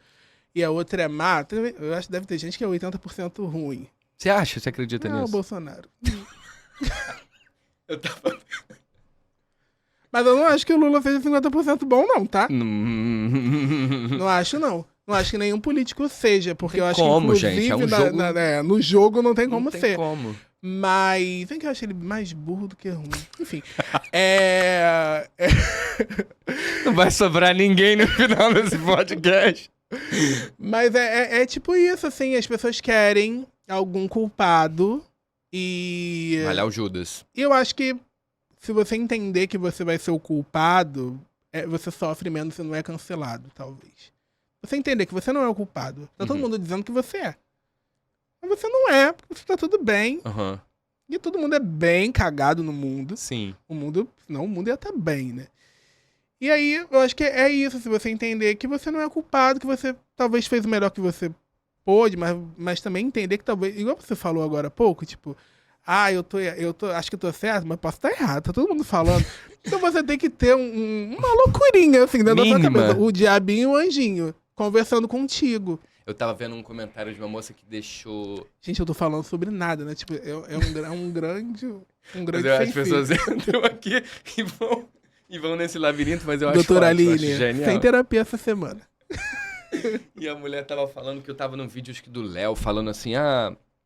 e a outra é má, eu acho que deve ter gente que é 80% ruim. Você acha? Você acredita Não, o nisso? Bolsonaro. Eu tava... Mas eu não acho que o Lula seja 50% bom, não, tá? Não Não acho, não. Não acho que nenhum político seja, porque eu acho como, que, inclusive, gente, é um jogo... no jogo não tem como tem ser. como. Mas, vem que eu acho ele mais burro do que ruim. Enfim, Não vai sobrar ninguém no final desse podcast. Mas é tipo isso, assim, as pessoas querem algum culpado e... Malhar o Judas. E eu acho que se você entender que você vai ser o culpado, você sofre menos e não é cancelado, talvez. Você entender que você não é o culpado. Tá todo mundo dizendo que você é. Mas você não é, porque você tá tudo bem. Aham. E todo mundo é bem cagado no mundo. Sim. Senão o mundo ia estar bem, né? E aí, eu acho que é isso, se você entender que você não é culpado, que você talvez fez o melhor que você pôde, mas também entender que talvez, igual você falou agora há pouco, tipo, acho que eu tô certo, mas posso estar errado, tá todo mundo falando. Então você tem que ter uma loucurinha, assim, dentro da sua Mínima. cabeça. O diabinho e o anjinho, conversando contigo. Eu tava vendo um comentário de uma moça que deixou... Gente, eu tô falando sobre nada, né? Tipo, um grande Mas as sem pessoas fim. entram aqui e vão nesse labirinto, mas eu acho Doutora ótimo, eu acho Aline, genial. sem terapia essa semana. E a mulher tava falando que eu tava num vídeo, acho que do Léo, falando assim,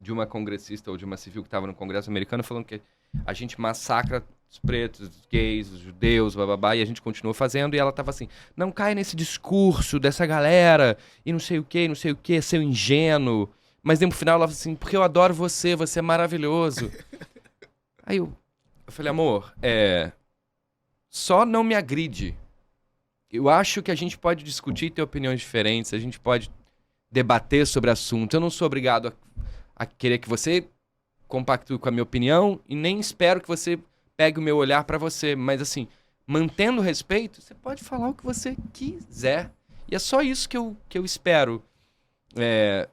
de uma congressista ou de uma civil que tava no Congresso americano, falando que a gente massacra os pretos, os gays, os judeus, bababá, e a gente continua fazendo, e ela tava assim, não cai nesse discurso dessa galera, e não sei o que, seu ingênuo. Mas no final ela falou assim, porque eu adoro você é maravilhoso. Aí eu falei, amor, só não me agride. Eu acho que a gente pode discutir e ter opiniões diferentes, a gente pode debater sobre assunto. Eu não sou obrigado a querer que você compactue com a minha opinião e nem espero que você pegue o meu olhar pra você. Mas assim, mantendo o respeito, você pode falar o que você quiser. E é só isso que eu espero.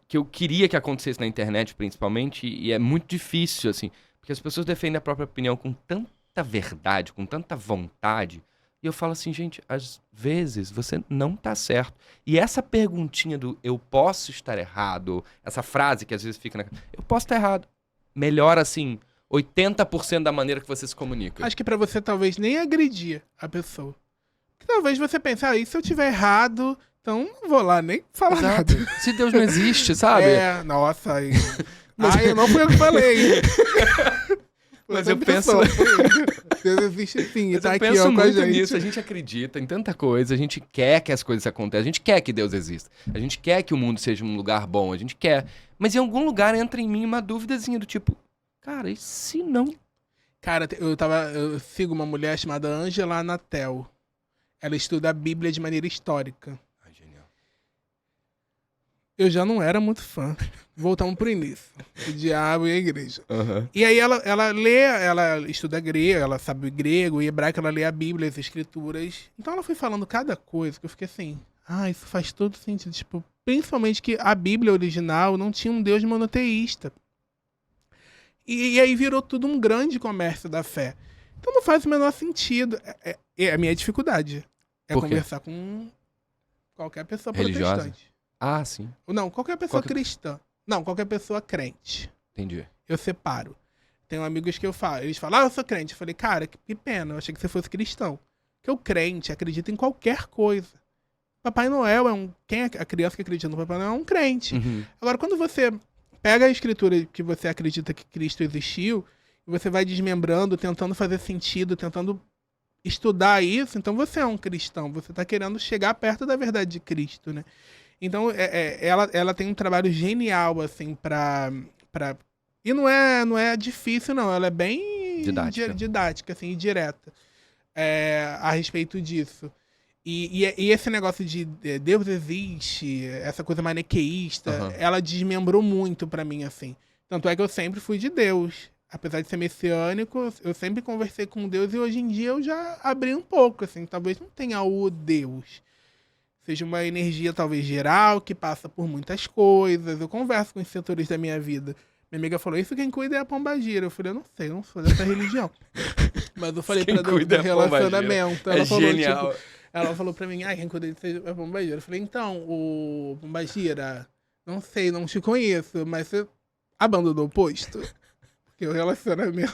Que eu queria que acontecesse na internet, principalmente. E é muito difícil, assim. Porque as pessoas defendem a própria opinião com tanta verdade, com tanta vontade. E eu falo assim, gente, às vezes você não tá certo. E essa perguntinha do eu posso estar errado, essa frase que às vezes fica eu posso estar errado. Melhora, assim, 80% da maneira que você se comunica. Acho que pra você talvez nem agredir a pessoa. Porque talvez você pense, e se eu tiver errado, então não vou lá nem falar Exato. nada. Se Deus não existe, sabe? Nossa, aí. Não fui eu que falei. Mas Foi eu penso... outra pessoa, foi eu. Deus existe sim, e Mas tá eu aqui, penso ó, com a muito gente. nisso, a gente acredita em tanta coisa, a gente quer que as coisas aconteçam, a gente quer que Deus exista, a gente quer que o mundo seja um lugar bom, a gente quer. Mas em algum lugar entra em mim uma duvidazinha do tipo, cara, e se não? Cara, eu sigo uma mulher chamada Angela Anatel. Ela estuda a Bíblia de maneira histórica. Ai, genial. Eu já não era muito fã. Voltamos pro início. O diabo e a igreja. Aham. E aí ela estuda grego, ela sabe grego e hebraico, ela lê a Bíblia, as escrituras. Então ela foi falando cada coisa que eu fiquei assim, isso faz todo sentido. Tipo, principalmente que a Bíblia original não tinha um Deus monoteísta. E aí virou tudo um grande comércio da fé. Então não faz o menor sentido. É a minha dificuldade. É Por quê? conversar com qualquer pessoa Religiosa? protestante. Ah, sim, Não, qualquer pessoa Qualquer- cristã. Não, qualquer pessoa crente. entendi. Eu separo. Tenho amigos que eu falo, eles falam, eu sou crente. Eu falei, cara, que pena, eu achei que você fosse cristão. Porque o crente acredita em qualquer coisa. Papai Noel a criança que acredita no Papai Noel é um crente. Uhum. Agora, quando você pega a escritura que você acredita que Cristo existiu, e você vai desmembrando, tentando fazer sentido, tentando estudar isso, então você é um cristão. Você está querendo chegar perto da verdade de Cristo, né? Então, ela tem um trabalho genial, assim, pra... E não é difícil, não. Ela é bem didática assim, e direta a respeito disso. E esse negócio de Deus existe, essa coisa maniqueísta, ela desmembrou muito pra mim, assim. Tanto é que eu sempre fui de Deus. Apesar de ser messiânico, eu sempre conversei com Deus e hoje em dia eu já abri um pouco, assim. Talvez não tenha o Deus. Seja uma energia talvez geral, que passa por muitas coisas. Eu converso com os setores da minha vida. Minha amiga falou, isso quem cuida é a pombagira. Eu falei, eu não sou dessa religião. Mas eu falei Quem pra cuida do é a relacionamento. pombagira. Ela falou, genial. tipo, ela falou pra mim, quem cuida disso é a pombagira. Eu falei, então, o pombagira, não sei, não te conheço, mas você abandonou o posto? Porque o relacionamento...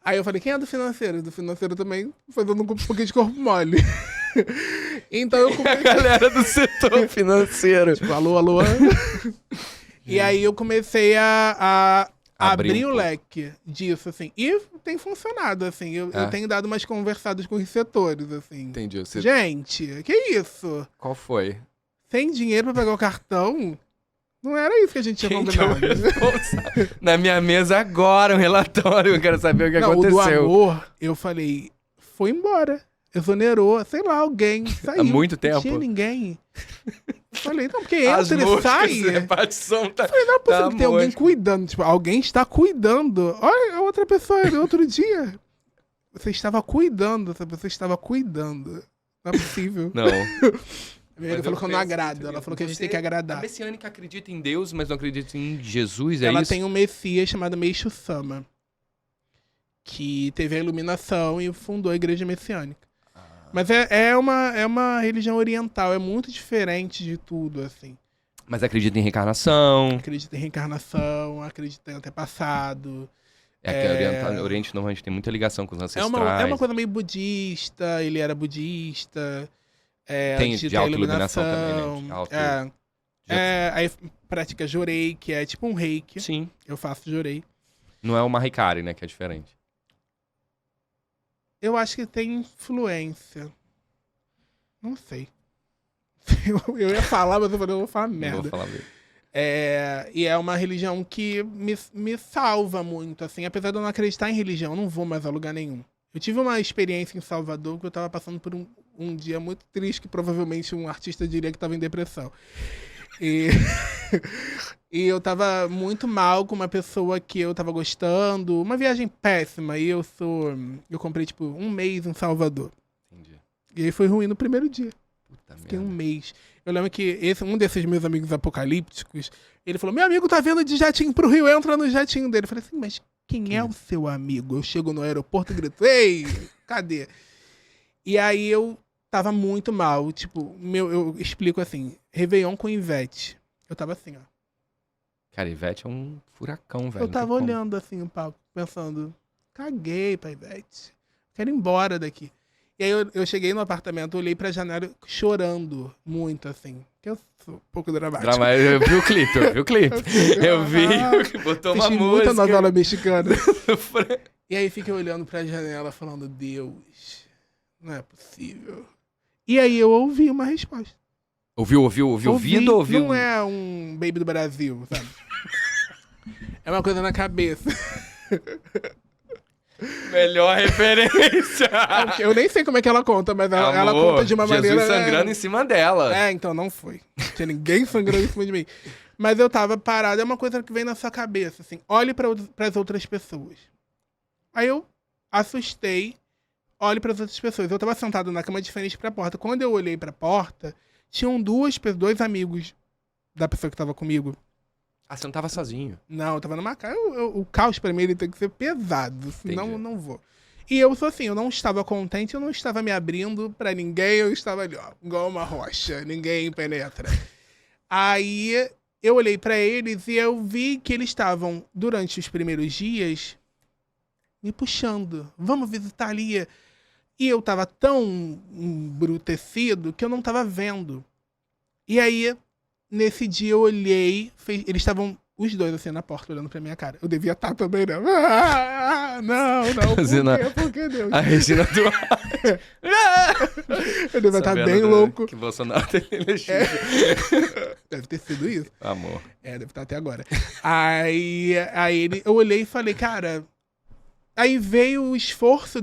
Aí eu falei, quem é do financeiro? Do financeiro também, fazendo um pouquinho de corpo mole. Então eu A comecei... galera do setor financeiro. Tipo, alô. E aí eu comecei a abrir um o pouco. leque disso, assim. E tem funcionado, assim. Eu tenho dado umas conversadas com os setores, assim. Entendi. Você... Gente, que isso? Qual foi? Sem dinheiro pra pagar o cartão? Não era isso que a gente tinha Quem que é o combinado. responsável? Na minha mesa agora, um relatório. Eu quero saber o que Não, aconteceu. o do amor, eu falei, foi embora. Exonerou, sei lá, alguém saiu. Há muito tempo? Não tinha ninguém. Eu falei, não, porque As entra e moscas, sai. a repartição tá... Não é possível Tá que tenha alguém mosca. cuidando. Tipo, alguém está cuidando. Olha, a outra pessoa do outro dia. Você estava cuidando, essa pessoa estava cuidando. Não é possível. Não. A minha amiga Mas falou eu que eu não penso agrado. muito Ela nisso. falou que a gente Você- tem que A agradar. messiânica acredita em Deus, mas não acredita em Jesus, é Ela isso? tem um Messias chamado Meishu Sama, que teve a iluminação e fundou a igreja messiânica. Mas é uma religião oriental, é muito diferente de tudo, assim. Mas acredita em reencarnação. Acredita em reencarnação, acredita em antepassado. É que o Oriente normalmente tem muita ligação com os É ancestrais. uma coisa meio budista, ele era budista. Tem antes de ter a autoiluminação iluminação, também, né? De auto- aí pratica jorei, que é tipo um reiki. Sim. Eu faço jorei. Não é o Mahikari, né? Que é diferente. Eu acho que tem influência. Não sei. Eu ia falar, mas eu falei, eu vou falar Não merda. vou falar mesmo. E é uma religião que me salva muito, assim. Apesar de eu não acreditar em religião, eu não vou mais a lugar nenhum. Eu tive uma experiência em Salvador que eu tava passando por um dia muito triste, que provavelmente um artista diria que tava em depressão. E, e eu tava muito mal com uma pessoa que eu tava gostando. Uma viagem péssima. E eu comprei, tipo, um mês em Salvador. Entendi. E aí foi ruim no primeiro dia. Puta Fiquei um merda. mês. Eu lembro que um desses meus amigos apocalípticos, ele falou, meu amigo tá vindo de jatinho pro Rio, entra no jatinho dele. Eu falei assim, mas quem é o seu amigo? Eu chego no aeroporto e grito, ei, cadê? E aí eu tava muito mal, tipo, eu explico assim, Réveillon com Ivete. Eu tava assim, ó. Cara, Ivete é um furacão, velho. Eu não tava tem como. olhando assim o papo, pensando, caguei pra Ivete. Quero ir embora daqui. E aí eu cheguei no apartamento, olhei pra janela chorando muito, assim. Que eu sou um pouco dramático. Eu vi o clipe. Eu vi que botou uma Assisti muita música. novela mexicana. E aí fiquei olhando pra janela falando, Deus, não é possível. E aí eu ouvi uma resposta. Ouviu ouvindo ou ouviu? Não é um Baby do Brasil, sabe? É uma coisa na cabeça. Melhor referência. Eu nem sei como é que ela conta, mas ela conta de uma Jesus maneira... sangrando em cima dela. Então não foi. Não tinha ninguém sangrando em cima de mim. Mas eu tava parado, é uma coisa que vem na sua cabeça, assim. Olhe pras outras pessoas. Aí eu assustei, olhe pras outras pessoas. Eu tava sentado na cama de frente pra porta. Quando eu olhei pra porta, tinham dois amigos da pessoa que tava comigo. Ah, você não tava sozinho. Não, eu tava numa casa. O caos pra mim ele tem que ser pesado, senão Entendi. eu não vou. E eu sou assim, eu não estava contente, eu não estava me abrindo pra ninguém, eu estava ali, ó, igual uma rocha, ninguém penetra. Aí eu olhei pra eles e eu vi que eles estavam, durante os primeiros dias, me puxando. Vamos visitar ali. E eu tava tão embrutecido que eu não tava vendo. E aí, nesse dia eu olhei, eles estavam os dois assim na porta olhando pra minha cara. Eu devia estar também, né? Não, por que Deus? A Regina Duarte. Eu devia estar bem louco. Que Bolsonaro tem elegido. Deve ter sido isso. Amor. Deve estar até agora. Aí eu olhei e falei, cara... Aí veio o esforço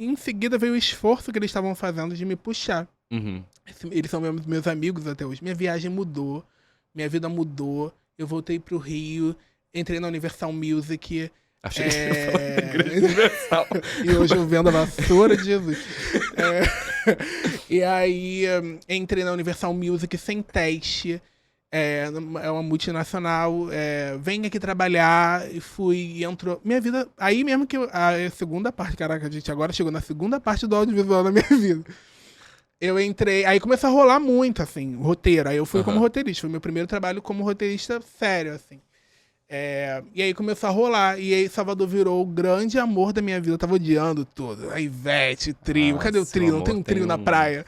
em seguida veio o esforço que eles estavam fazendo de me puxar. Uhum. Eles são meus amigos até hoje. Minha viagem mudou, minha vida mudou. Eu voltei pro Rio, entrei na Universal Music. Achei que você ia falar da Igreja Universal. E hoje eu vendo a vassoura de Jesus. E aí entrei na Universal Music sem teste. É uma multinacional, vem aqui trabalhar, e fui, e entrou. Minha vida, aí mesmo que a segunda parte, caraca, a gente agora chegou na segunda parte do audiovisual da minha vida. Eu entrei, aí começou a rolar muito, assim, o roteiro. Aí eu fui como roteirista, foi meu primeiro trabalho como roteirista sério, assim. E aí começou a rolar, e aí Salvador virou o grande amor da minha vida. Eu tava odiando tudo. A Ivete, trio, cadê o trio? Não tem um trio na praia.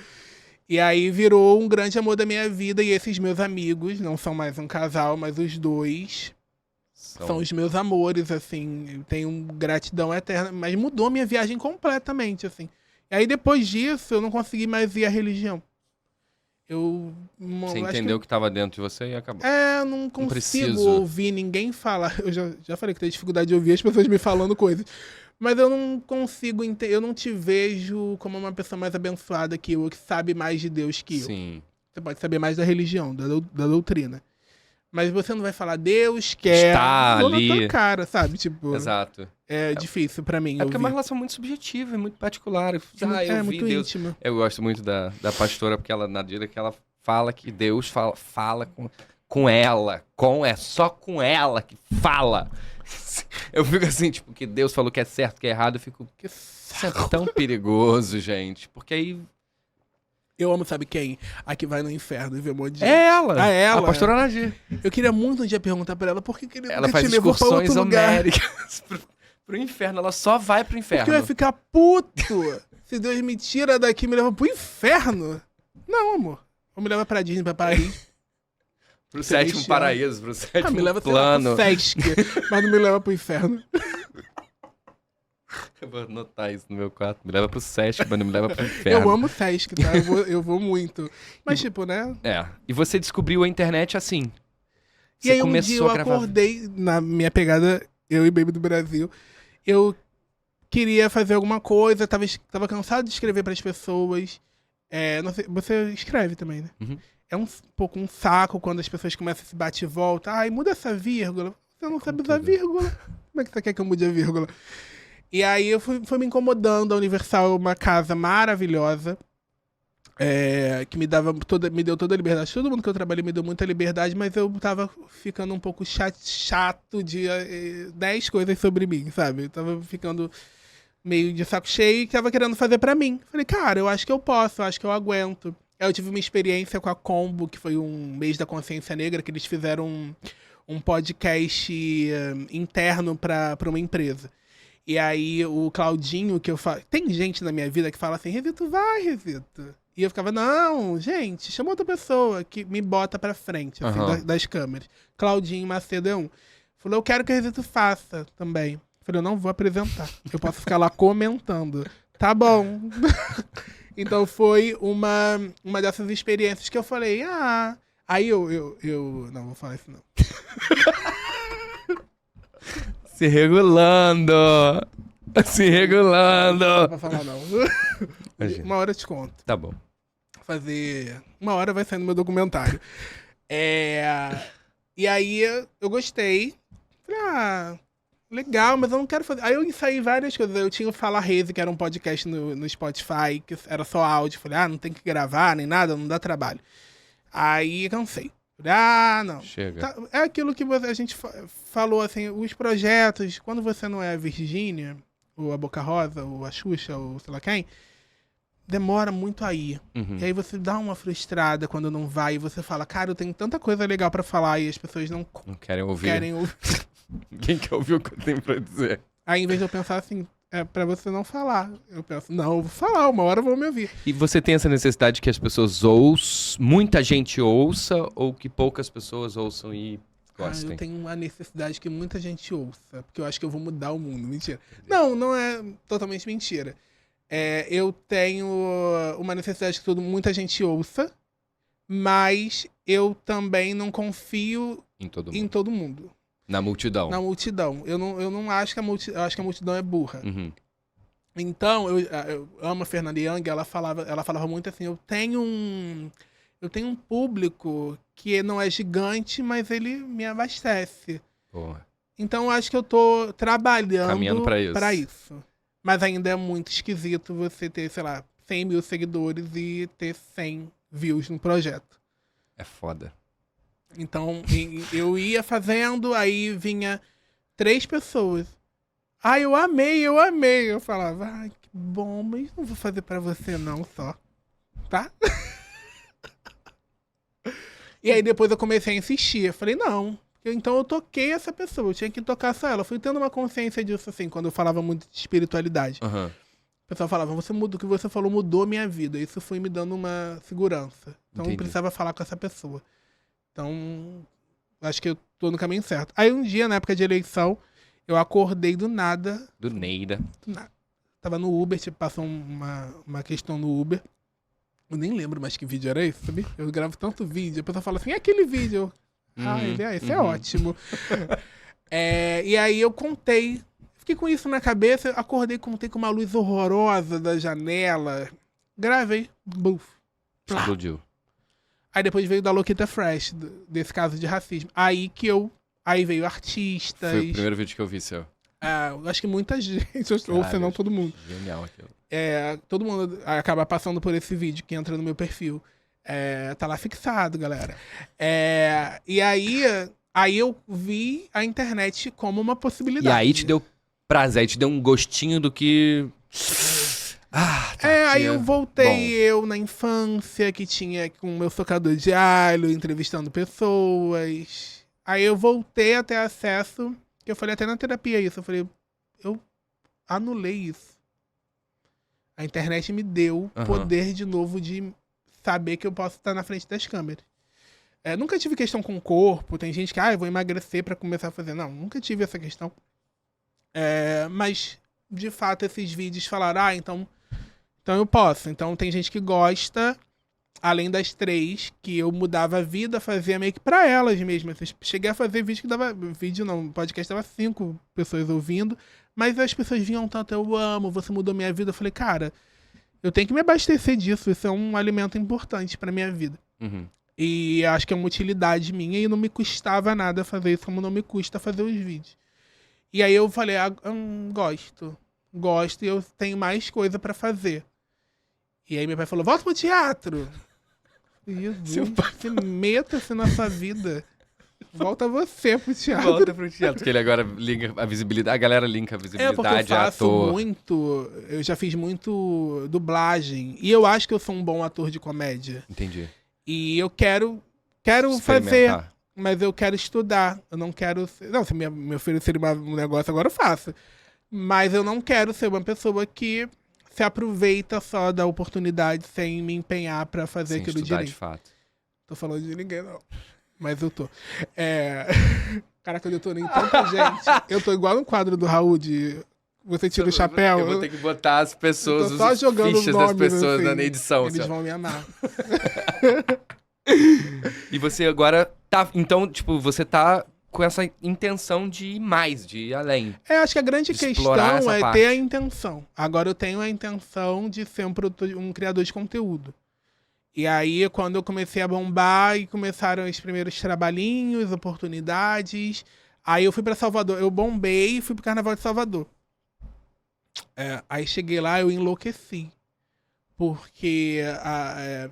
E aí virou um grande amor da minha vida, e esses meus amigos, não são mais um casal, mas os dois são os meus amores, assim, eu tenho gratidão eterna, mas mudou minha viagem completamente, assim. E aí depois disso, eu não consegui mais ir à religião. Você entendeu que estava dentro de você e acabou. Eu não consigo ouvir ninguém falar, eu já falei que tenho dificuldade de ouvir as pessoas me falando coisas. Mas eu não consigo eu não te vejo como uma pessoa mais abençoada que eu, que sabe mais de Deus que eu. Sim. Você pode saber mais da religião, da doutrina. Mas você não vai falar, Deus quer... Está ali. Na tua cara, sabe? Tipo, exato. É difícil pra mim. É porque é uma relação muito subjetiva e muito particular. Eu muito Deus. íntima. Eu gosto muito da pastora, porque ela, na direita que ela fala que Deus fala com ela. Só com ela que fala. Eu fico assim, tipo, que Deus falou que é certo, que é errado. Eu fico, isso é tão perigoso, gente. Porque aí... Eu amo, sabe quem? A que vai no inferno e vê um monte de gente. É ela. Ela. A pastora Nadir. Eu queria muito um dia perguntar pra ela por que ele ela te faz levou pra excursões outro lugar. homéricas pro inferno. Ela só vai pro inferno. Porque eu ia ficar puto se Deus me tira daqui e me leva pro inferno. Não, amor. Ou me leva pra Disney, pra Paris. Pro sétimo paraíso, pro sétimo me leva plano. Pro Sesc, mas não me leva pro inferno. Eu vou anotar isso no meu quarto. Me leva pro Sesc, mas não me leva pro inferno. Eu amo Sesc, tá? Eu vou muito. Mas tipo, né? E você descobriu a internet assim. E aí um dia eu acordei na minha pegada, eu e Baby do Brasil. Eu queria fazer alguma coisa, tava cansado de escrever pras pessoas. Não sei, você escreve também, né? Uhum. É um pouco um saco quando as pessoas começam a se bate e volta. Ai, muda essa vírgula. Você não sabe usar vírgula. Como é que você quer que eu mude a vírgula? E aí eu fui me incomodando. A Universal é uma casa maravilhosa. Que me deu toda a liberdade. Todo mundo que eu trabalhei me deu muita liberdade, mas eu tava ficando um pouco chato de 10 coisas sobre mim, sabe? Eu tava ficando meio de saco cheio e tava querendo fazer pra mim. Falei, cara, eu acho que eu posso, eu acho que eu aguento. Eu tive uma experiência com a Combo, que foi um mês da consciência negra, que eles fizeram um podcast interno pra uma empresa. E aí o Claudinho, que eu falo... Tem gente na minha vida que fala assim, Rezito, vai, Rezito. E eu ficava, não, gente, chama outra pessoa que me bota pra frente, assim, das câmeras. Claudinho Macedo é um. Falou, eu quero que o Rezito faça também. Falei, eu não vou apresentar. Eu posso ficar lá comentando. Tá bom. Então foi uma dessas experiências que eu falei, Aí eu não vou falar isso não. Se regulando. Se regulando. Não vou falar não. Imagina. Uma hora eu te conto. Tá bom. Uma hora vai sair no meu documentário. E aí eu gostei. Falei, legal, mas eu não quero fazer. Aí eu ensaiei várias coisas. Eu tinha o Fala Reze, que era um podcast no Spotify, que era só áudio. Falei, não tem que gravar nem nada, não dá trabalho. Aí cansei. Falei, não. Chega. Tá, é aquilo que a gente falou, assim, os projetos, quando você não é a Virgínia, ou a Boca Rosa, ou a Xuxa, ou sei lá quem, demora muito a ir. Uhum. E aí você dá uma frustrada quando não vai, e você fala, cara, eu tenho tanta coisa legal pra falar, e as pessoas não querem ouvir. querem ouvir. Quem quer ouvir o que eu tenho pra dizer? Aí, em vez de eu pensar assim, pra você não falar, eu penso, não, eu vou falar, uma hora vão me ouvir. E você tem essa necessidade que as pessoas ouçam, muita gente ouça, ou que poucas pessoas ouçam e gostem? Eu tenho uma necessidade que muita gente ouça, porque eu acho que eu vou mudar o mundo. Mentira. Não é totalmente mentira. Eu tenho uma necessidade que muita gente ouça, mas eu também não confio Em todo mundo. em todo mundo. Na multidão. Na multidão. Eu não acho que eu acho que a multidão é burra. Uhum. Então, eu amo a Fernanda Young, ela falava muito assim, eu tenho um público que não é gigante, mas ele me abastece. Porra. Então, eu acho que eu tô trabalhando Caminhando pra isso. Mas ainda é muito esquisito você ter, sei lá, 100 mil seguidores e ter 100 views no projeto. É foda. Então, eu ia fazendo, aí vinha 3 pessoas. Eu amei. Eu falava, que bom, mas não vou fazer pra você não, só. Tá? E aí depois eu comecei a insistir. Eu falei, não. Então eu toquei essa pessoa, eu tinha que tocar só ela. Eu fui tendo uma consciência disso, assim, quando eu falava muito de espiritualidade. Uhum. O pessoal falava, o que você falou mudou minha vida. Isso foi me dando uma segurança. Então eu precisava falar com essa pessoa. Então, acho que eu tô no caminho certo. Aí um dia, na época de eleição, eu acordei do nada. Do Neida. Tava no Uber, passou uma questão no Uber. Eu nem lembro mais que vídeo era esse, sabe? Eu gravo tanto vídeo. A pessoa fala assim, aquele vídeo. Esse é ótimo. E aí eu contei. Fiquei com isso na cabeça. Acordei, contei com uma luz horrorosa da janela. Gravei. Buf. Explodiu. Aí depois veio da Loquita Fresh, desse caso de racismo. Aí veio artistas. Foi o primeiro vídeo que eu vi seu. Acho que muita gente, ou se não todo mundo. Genial aquilo. Todo mundo acaba passando por esse vídeo que entra no meu perfil. Tá lá fixado, galera. E aí eu vi a internet como uma possibilidade. E aí te deu prazer, aí te deu um gostinho do que... Aí eu voltei, eu na infância, que tinha com o meu socador de alho, entrevistando pessoas. Aí eu voltei a ter acesso, que eu falei até na terapia isso, eu falei, eu anulei isso. A internet me deu poder de novo de saber que eu posso estar na frente das câmeras. Nunca tive questão com o corpo, tem gente que, eu vou emagrecer pra começar a fazer. Não, nunca tive essa questão. Mas, de fato, esses vídeos falaram, então eu posso. Então tem gente que gosta, além das 3, que eu mudava a vida, fazia meio que pra elas mesmas. Eu cheguei a fazer vídeo que dava... podcast dava 5 pessoas ouvindo, mas as pessoas vinham tanto, eu amo, você mudou minha vida. Eu falei, cara, eu tenho que me abastecer disso, isso é um alimento importante pra minha vida. Uhum. E acho que é uma utilidade minha e não me custava nada fazer isso, como não me custa fazer os vídeos. E aí eu falei, gosto e eu tenho mais coisa pra fazer. E aí meu pai falou, volta pro teatro. Jesus, você meta-se na sua vida. Volta você pro teatro. Volta pro teatro, porque ele agora linka a visibilidade, a galera linka a visibilidade, porque eu faço ator. eu já fiz muito dublagem, e eu acho que eu sou um bom ator de comédia. Entendi. E eu quero fazer, mas eu quero estudar, eu não quero... Não, se me oferecer um negócio agora eu faço. Mas eu não quero ser uma pessoa que se aproveita só da oportunidade sem me empenhar pra fazer aquilo direito. De fato. Tô falando de ninguém, não. Mas eu tô. Caraca, eu tô nem tanta gente. Eu tô igual no quadro do Raul de você tira o chapéu. Eu vou ter que botar as pessoas, eu tô só jogando fichas das pessoas assim, na edição. Eles vão me amar. E você agora tá... Então, tipo, você tá com essa intenção de ir mais, de ir além. Acho que a grande questão é parte. ter a intenção. Agora eu tenho a intenção de ser um criador de conteúdo. E aí, quando eu comecei a bombar e começaram os primeiros trabalhinhos, oportunidades, aí eu fui pra Salvador. Eu bombei e fui pro Carnaval de Salvador. Aí cheguei lá, eu enlouqueci. Porque,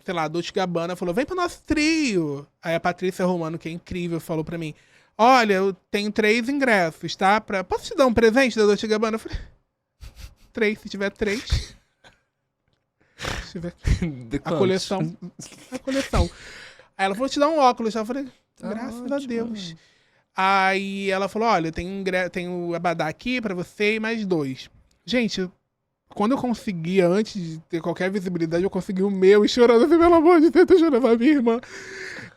sei lá, a Dolce & Gabbana falou, vem pro nosso trio. Aí a Patrícia Romano, que é incrível, falou pra mim, olha, eu tenho 3 ingressos, tá? Posso te dar um presente da Dolce & Gabbana? Eu falei, 3, se tiver 3. Se tiver... A coleção. Aí ela falou, te dar um óculos. Eu falei, graças a Deus. Aí ela falou, olha, tem o Abadá aqui pra você e mais 2. Gente, quando eu conseguia, antes de ter qualquer visibilidade, eu consegui o meu e chorando assim, pelo amor de Deus, eu chorando a minha irmã.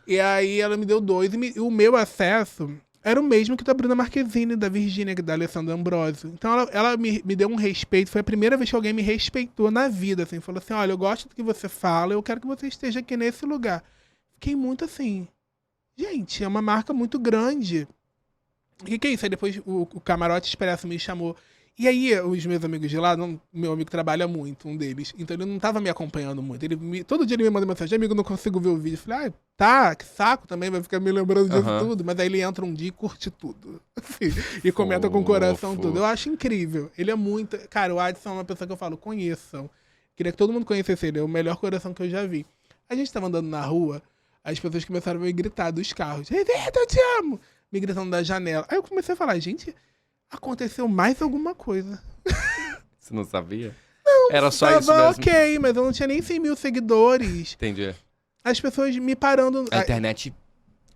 E aí ela me deu 2 e o meu acesso era o mesmo que da Bruna Marquezine, da Virgínia, da Alessandra Ambrosio. Então ela me deu um respeito, foi a primeira vez que alguém me respeitou na vida, assim, falou assim, olha, eu gosto do que você fala, eu quero que você esteja aqui nesse lugar. Fiquei muito assim, gente, é uma marca muito grande. O que é isso? Aí depois o Camarote Expresso me chamou. E aí, os meus amigos de lá, meu amigo trabalha muito, um deles, então ele não tava me acompanhando muito. Todo dia ele me manda mensagem, amigo, não consigo ver o vídeo. Eu falei, tá, que saco também, vai ficar me lembrando disso tudo. Mas aí ele entra um dia e curte tudo. Assim, e comenta com o coração tudo. Eu acho incrível. Ele é muito... Cara, o Adson é uma pessoa que eu falo, conheçam. Queria que todo mundo conhecesse ele, é o melhor coração que eu já vi. A gente tava andando na rua, as pessoas começaram a me gritar dos carros. Reverta, eu te amo! Me gritando da janela. Aí eu comecei a falar, gente... Aconteceu mais alguma coisa. Você não sabia? Não, era só isso mesmo. Ok, mas eu não tinha nem 100 mil seguidores. Entendi. As pessoas me parando... A internet...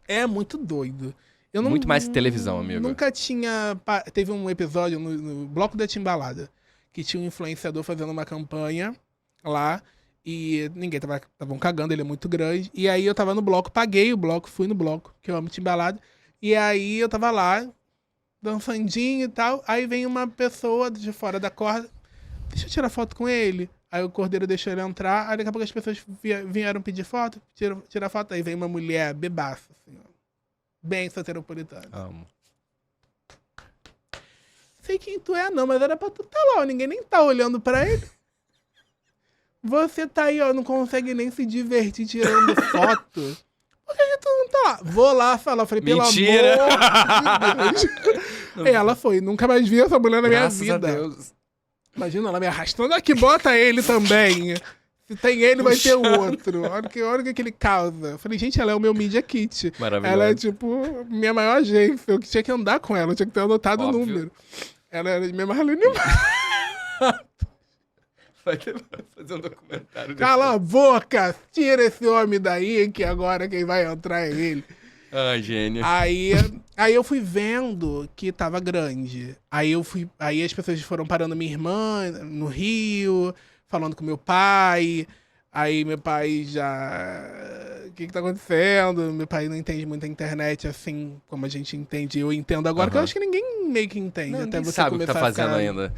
É muito doido. Eu muito mais que televisão, amigo. Nunca tinha... Teve um episódio no Bloco da Timbalada, que tinha um influenciador fazendo uma campanha lá, e ninguém estavam cagando, ele é muito grande. E aí eu tava no bloco, paguei o bloco, fui no bloco, que eu amo Timbalada. E aí eu tava lá, dançandinho e tal, aí vem uma pessoa de fora da corda, deixa eu tirar foto com ele. Aí o cordeiro deixou ele entrar, aí daqui a pouco as pessoas vieram pedir foto, tirar foto, aí vem uma mulher bebaça, assim, ó, bem soteropolitana. Amo. Sei quem tu é não, mas era pra tu tá lá, ó, ninguém nem tá olhando pra ele. Você tá aí, ó, não consegue nem se divertir tirando foto. Por que tu não tá lá? Vou lá falar. Eu falei, mentira. Pelo amor de Deus. E ela foi. Nunca mais vi essa mulher na Graças minha vida. A Deus. Imagina ela me arrastando. Aqui, bota ele também. Se tem ele, vai ter o outro. Olha o que ele causa. Eu falei, gente, ela é o meu Media Kit. Maravilhoso. Ela é, tipo, minha maior agência. Eu tinha que andar com ela. Eu tinha que ter anotado o número. Ela era minha Marlene. Vai fazer um documentário. Cala a boca! Tira esse homem daí, que agora quem vai entrar é ele. Ai, gênio. Aí eu fui vendo que tava grande. Aí as pessoas foram parando minha irmã no Rio, falando com meu pai. Aí meu pai já... O que tá acontecendo? Meu pai não entende muito a internet assim como a gente entende. Eu entendo agora, que eu acho que ninguém meio que entende. Não, até você sabe o que tá fazendo ainda.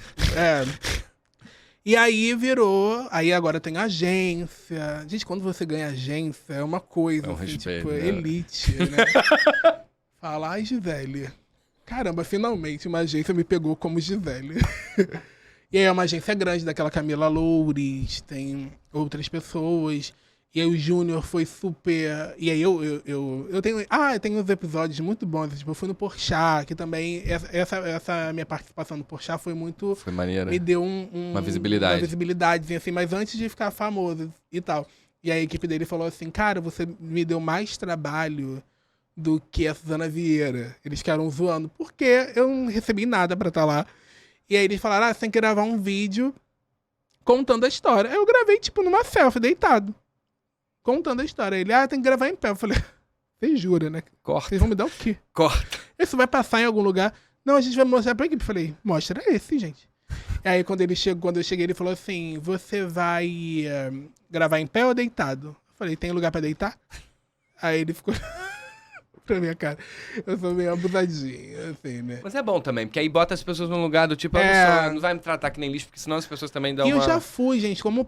E aí virou... Aí agora tem agência. Gente, quando você ganha agência, é uma coisa, É um assim, respeito, tipo, né? elite, né? Fala, ai, Gisele. Caramba, finalmente uma agência me pegou como Gisele. E aí é uma agência grande, daquela Camila Loures, tem outras pessoas. E aí o Júnior foi super... E aí eu tenho... eu tenho uns episódios muito bons. Tipo, eu fui no Porchat, que também... Essa minha participação no Porchat foi muito... Foi maneira. Me deu uma visibilidade. Uma visibilidade, assim, mas antes de ficar famoso e tal. E a equipe dele falou assim, cara, você me deu mais trabalho do que a Suzana Vieira. Eles ficaram zoando, porque eu não recebi nada pra estar lá. E aí eles falaram, você tem que gravar um vídeo contando a história. Eu gravei, tipo, numa selfie, deitado. Contando a história. Ele, tem que gravar em pé. Eu falei, você jura, né? Corta. Vocês vão me dar o quê? Corta. Isso vai passar em algum lugar? Não, a gente vai mostrar pra equipe. Eu falei, mostra esse, gente. E aí quando eu cheguei, ele falou assim, você vai gravar em pé ou deitado? Eu falei, tem lugar pra deitar? Aí ele ficou... pra minha cara. Eu sou meio abusadinha, assim, né? Mas é bom também, porque aí bota as pessoas num lugar do tipo, não vai me tratar que nem lixo, porque senão as pessoas também dão E eu já fui, gente, como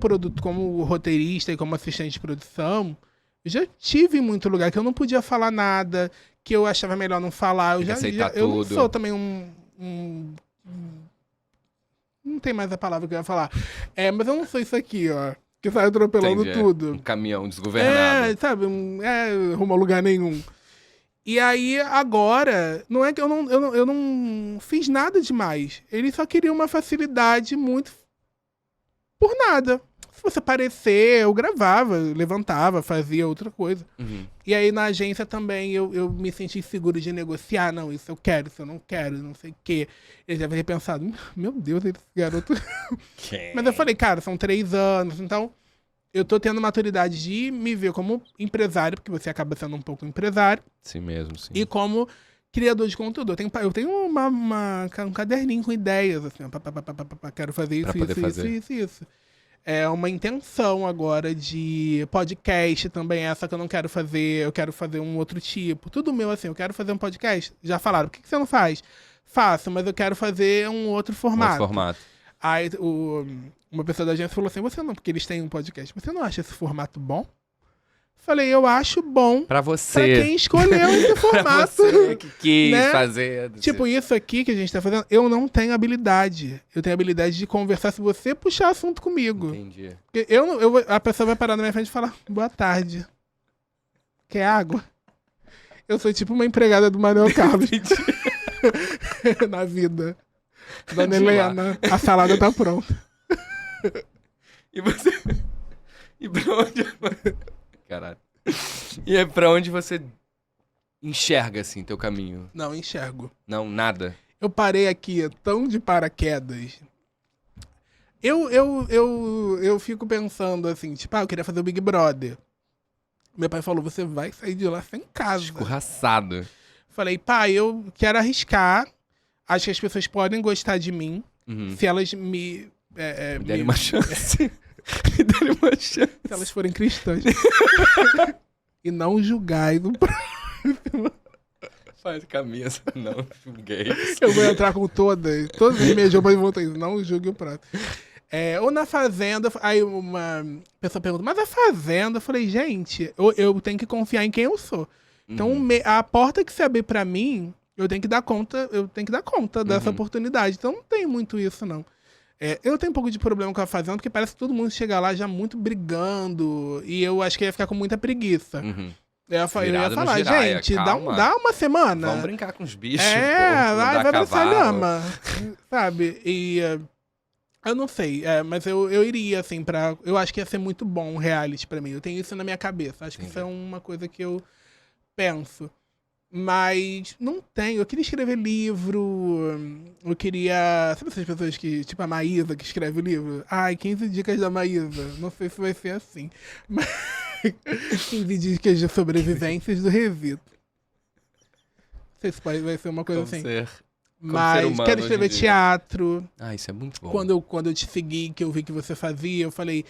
roteirista e como assistente de produção, eu já tive em muito lugar que eu não podia falar nada, que eu achava melhor não falar. Tem que aceitar Eu não tudo. sou também não tem mais a palavra que eu ia falar. Mas eu não sou isso aqui, ó. Que sai atropelando Entendi. tudo. Um caminhão desgovernado. Sabe? Rumo a lugar nenhum. E aí, agora, não é que eu não fiz nada demais. Ele só queria uma facilidade muito por nada. Se você aparecer, eu gravava, levantava, fazia outra coisa. Uhum. E aí, na agência também, eu me senti seguro de negociar. Não, isso eu quero, isso eu não quero, não sei o quê. Ele já havia pensado, meu Deus, esse garoto... Mas eu falei, cara, são 3 anos, então... Eu tô tendo maturidade de me ver como empresário, porque você acaba sendo um pouco empresário. Sim mesmo, sim. E como criador de conteúdo. Eu tenho um caderninho com ideias, assim, quero fazer isso. É uma intenção agora de podcast também, essa que eu não quero fazer, eu quero fazer um outro tipo. Tudo meu, assim, eu quero fazer um podcast. Já falaram, por que você não faz? Faço, mas eu quero fazer um outro formato. Outro formato. Aí uma pessoa da agência falou assim, porque eles têm um podcast, você não acha esse formato bom? Falei, eu acho bom pra você. Pra quem escolheu esse formato. Pra você que quis né? fazer. Tipo, isso aqui que a gente tá fazendo, eu não tenho habilidade. Eu tenho habilidade de conversar se você puxar assunto comigo. Entendi. Porque a pessoa vai parar na minha frente e falar, boa tarde. Quer água? Eu sou tipo uma empregada do Manuel Carlos. Na vida. Dona Helena, a salada tá pronta. E você... E pra onde... Caralho. E é pra onde você enxerga, assim, teu caminho? Não, enxergo. Não, nada? Eu parei aqui tão de paraquedas. Eu fico pensando assim, tipo, eu queria fazer o Big Brother. Meu pai falou, você vai sair de lá sem casa. Escorraçado. Falei, pai, eu quero arriscar. Acho que as pessoas podem gostar de mim. Uhum. Se elas me derem uma chance. Me derem uma chance. Se elas forem cristãs. E não julgai no próximo. Faz camisa, não julguei. Eu vou entrar com todas as minhas roupas vão ter isso. Não julgue o prato. Ou na Fazenda, aí uma pessoa pergunta, mas a Fazenda? Eu falei, gente, eu tenho que confiar em quem eu sou. Então, a porta que se abrir pra mim, eu tenho que dar conta dessa oportunidade. Então, não tem muito isso, não. Eu tenho um pouco de problema com a Fazenda, porque parece que todo mundo chega lá já muito brigando, e eu acho que ia ficar com muita preguiça. Eu ia falar, gente, dá uma semana. Vamos brincar com os bichos. Vai pra Salama. Sabe? E eu não sei, mas eu iria, assim, eu acho que ia ser muito bom um reality pra mim. Eu tenho isso na minha cabeça. Acho que isso é uma coisa que eu penso. Mas não tenho. Eu queria escrever livro. Eu queria... Sabe essas pessoas que... Tipo a Maísa, que escreve o livro? 15 dicas da Maísa. Não sei se vai ser assim. Mas 15 dicas de sobrevivências do Resito. Não sei se vai ser uma coisa assim. Mas quero escrever teatro. Isso é muito bom. Quando eu te segui, que eu vi que você fazia, eu falei...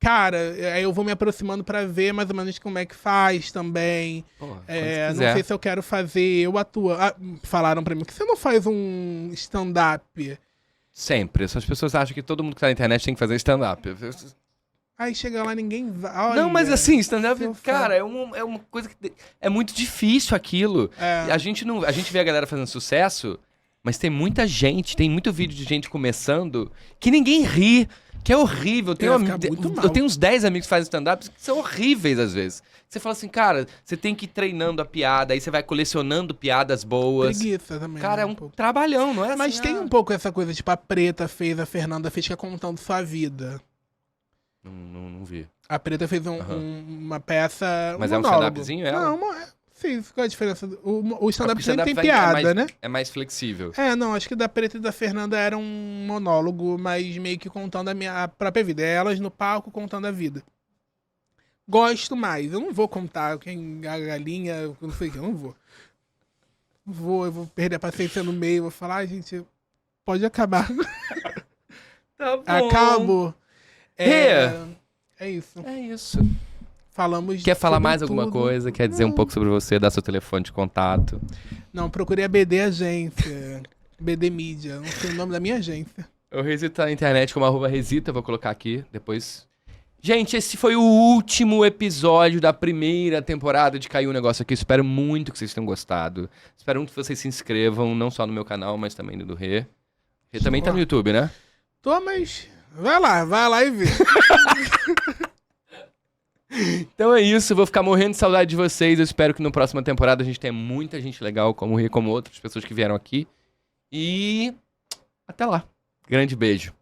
Cara, aí eu vou me aproximando pra ver mais ou menos como é que faz também. Não sei se eu quero fazer, eu atuo. Falaram pra mim, por que você não faz um stand-up? Sempre. Essas pessoas acham que todo mundo que tá na internet tem que fazer stand-up. Aí chega lá, ninguém vai. Olha, não, mas assim, stand-up, cara, é uma coisa que... É muito difícil aquilo. A gente vê a galera fazendo sucesso, mas tem muita gente, tem muito vídeo de gente começando que ninguém ri. Que é horrível. Eu tenho uns 10 amigos que fazem stand-up que são horríveis às vezes. Você fala assim, cara, você tem que ir treinando a piada, aí você vai colecionando piadas boas. Preguiça também. Cara, é um trabalhão, não é? Mas tem um pouco essa coisa, tipo, a Preta fez, a Fernanda fez, que é contando sua vida. Não vi. A Preta fez uma peça. Mas é um stand-upzinho, ela? Não, sim, qual a diferença? O stand-up sempre tem piada, né? É mais flexível. Não, acho que da Preta e da Fernanda era um monólogo, mas meio que contando a própria vida. É elas no palco contando a vida. Gosto mais. Eu não vou contar quem a galinha, não sei o que, eu não vou. Eu vou perder a paciência no meio, vou falar, gente, pode acabar. Tá bom. Acabo. É isso. É isso. Falamos Quer falar sobre mais alguma tudo. coisa? Quer dizer um pouco sobre você? Dar seu telefone de contato? Não, procurei a BD Agência. BD Mídia. Não sei o nome da minha agência. Eu Resita na internet como @Resita, vou colocar aqui depois. Gente, esse foi o último episódio da primeira temporada de Caiu um Negócio Aqui. Espero muito que vocês tenham gostado. Espero muito que vocês se inscrevam, não só no meu canal, mas também no do Rê. Rê também tá no YouTube, né? Tô, mas... vai lá e vê. Então é isso, eu vou ficar morrendo de saudade de vocês. Eu espero que na próxima temporada a gente tenha muita gente legal, como o Rê, como outras pessoas que vieram aqui. E até lá. Grande beijo.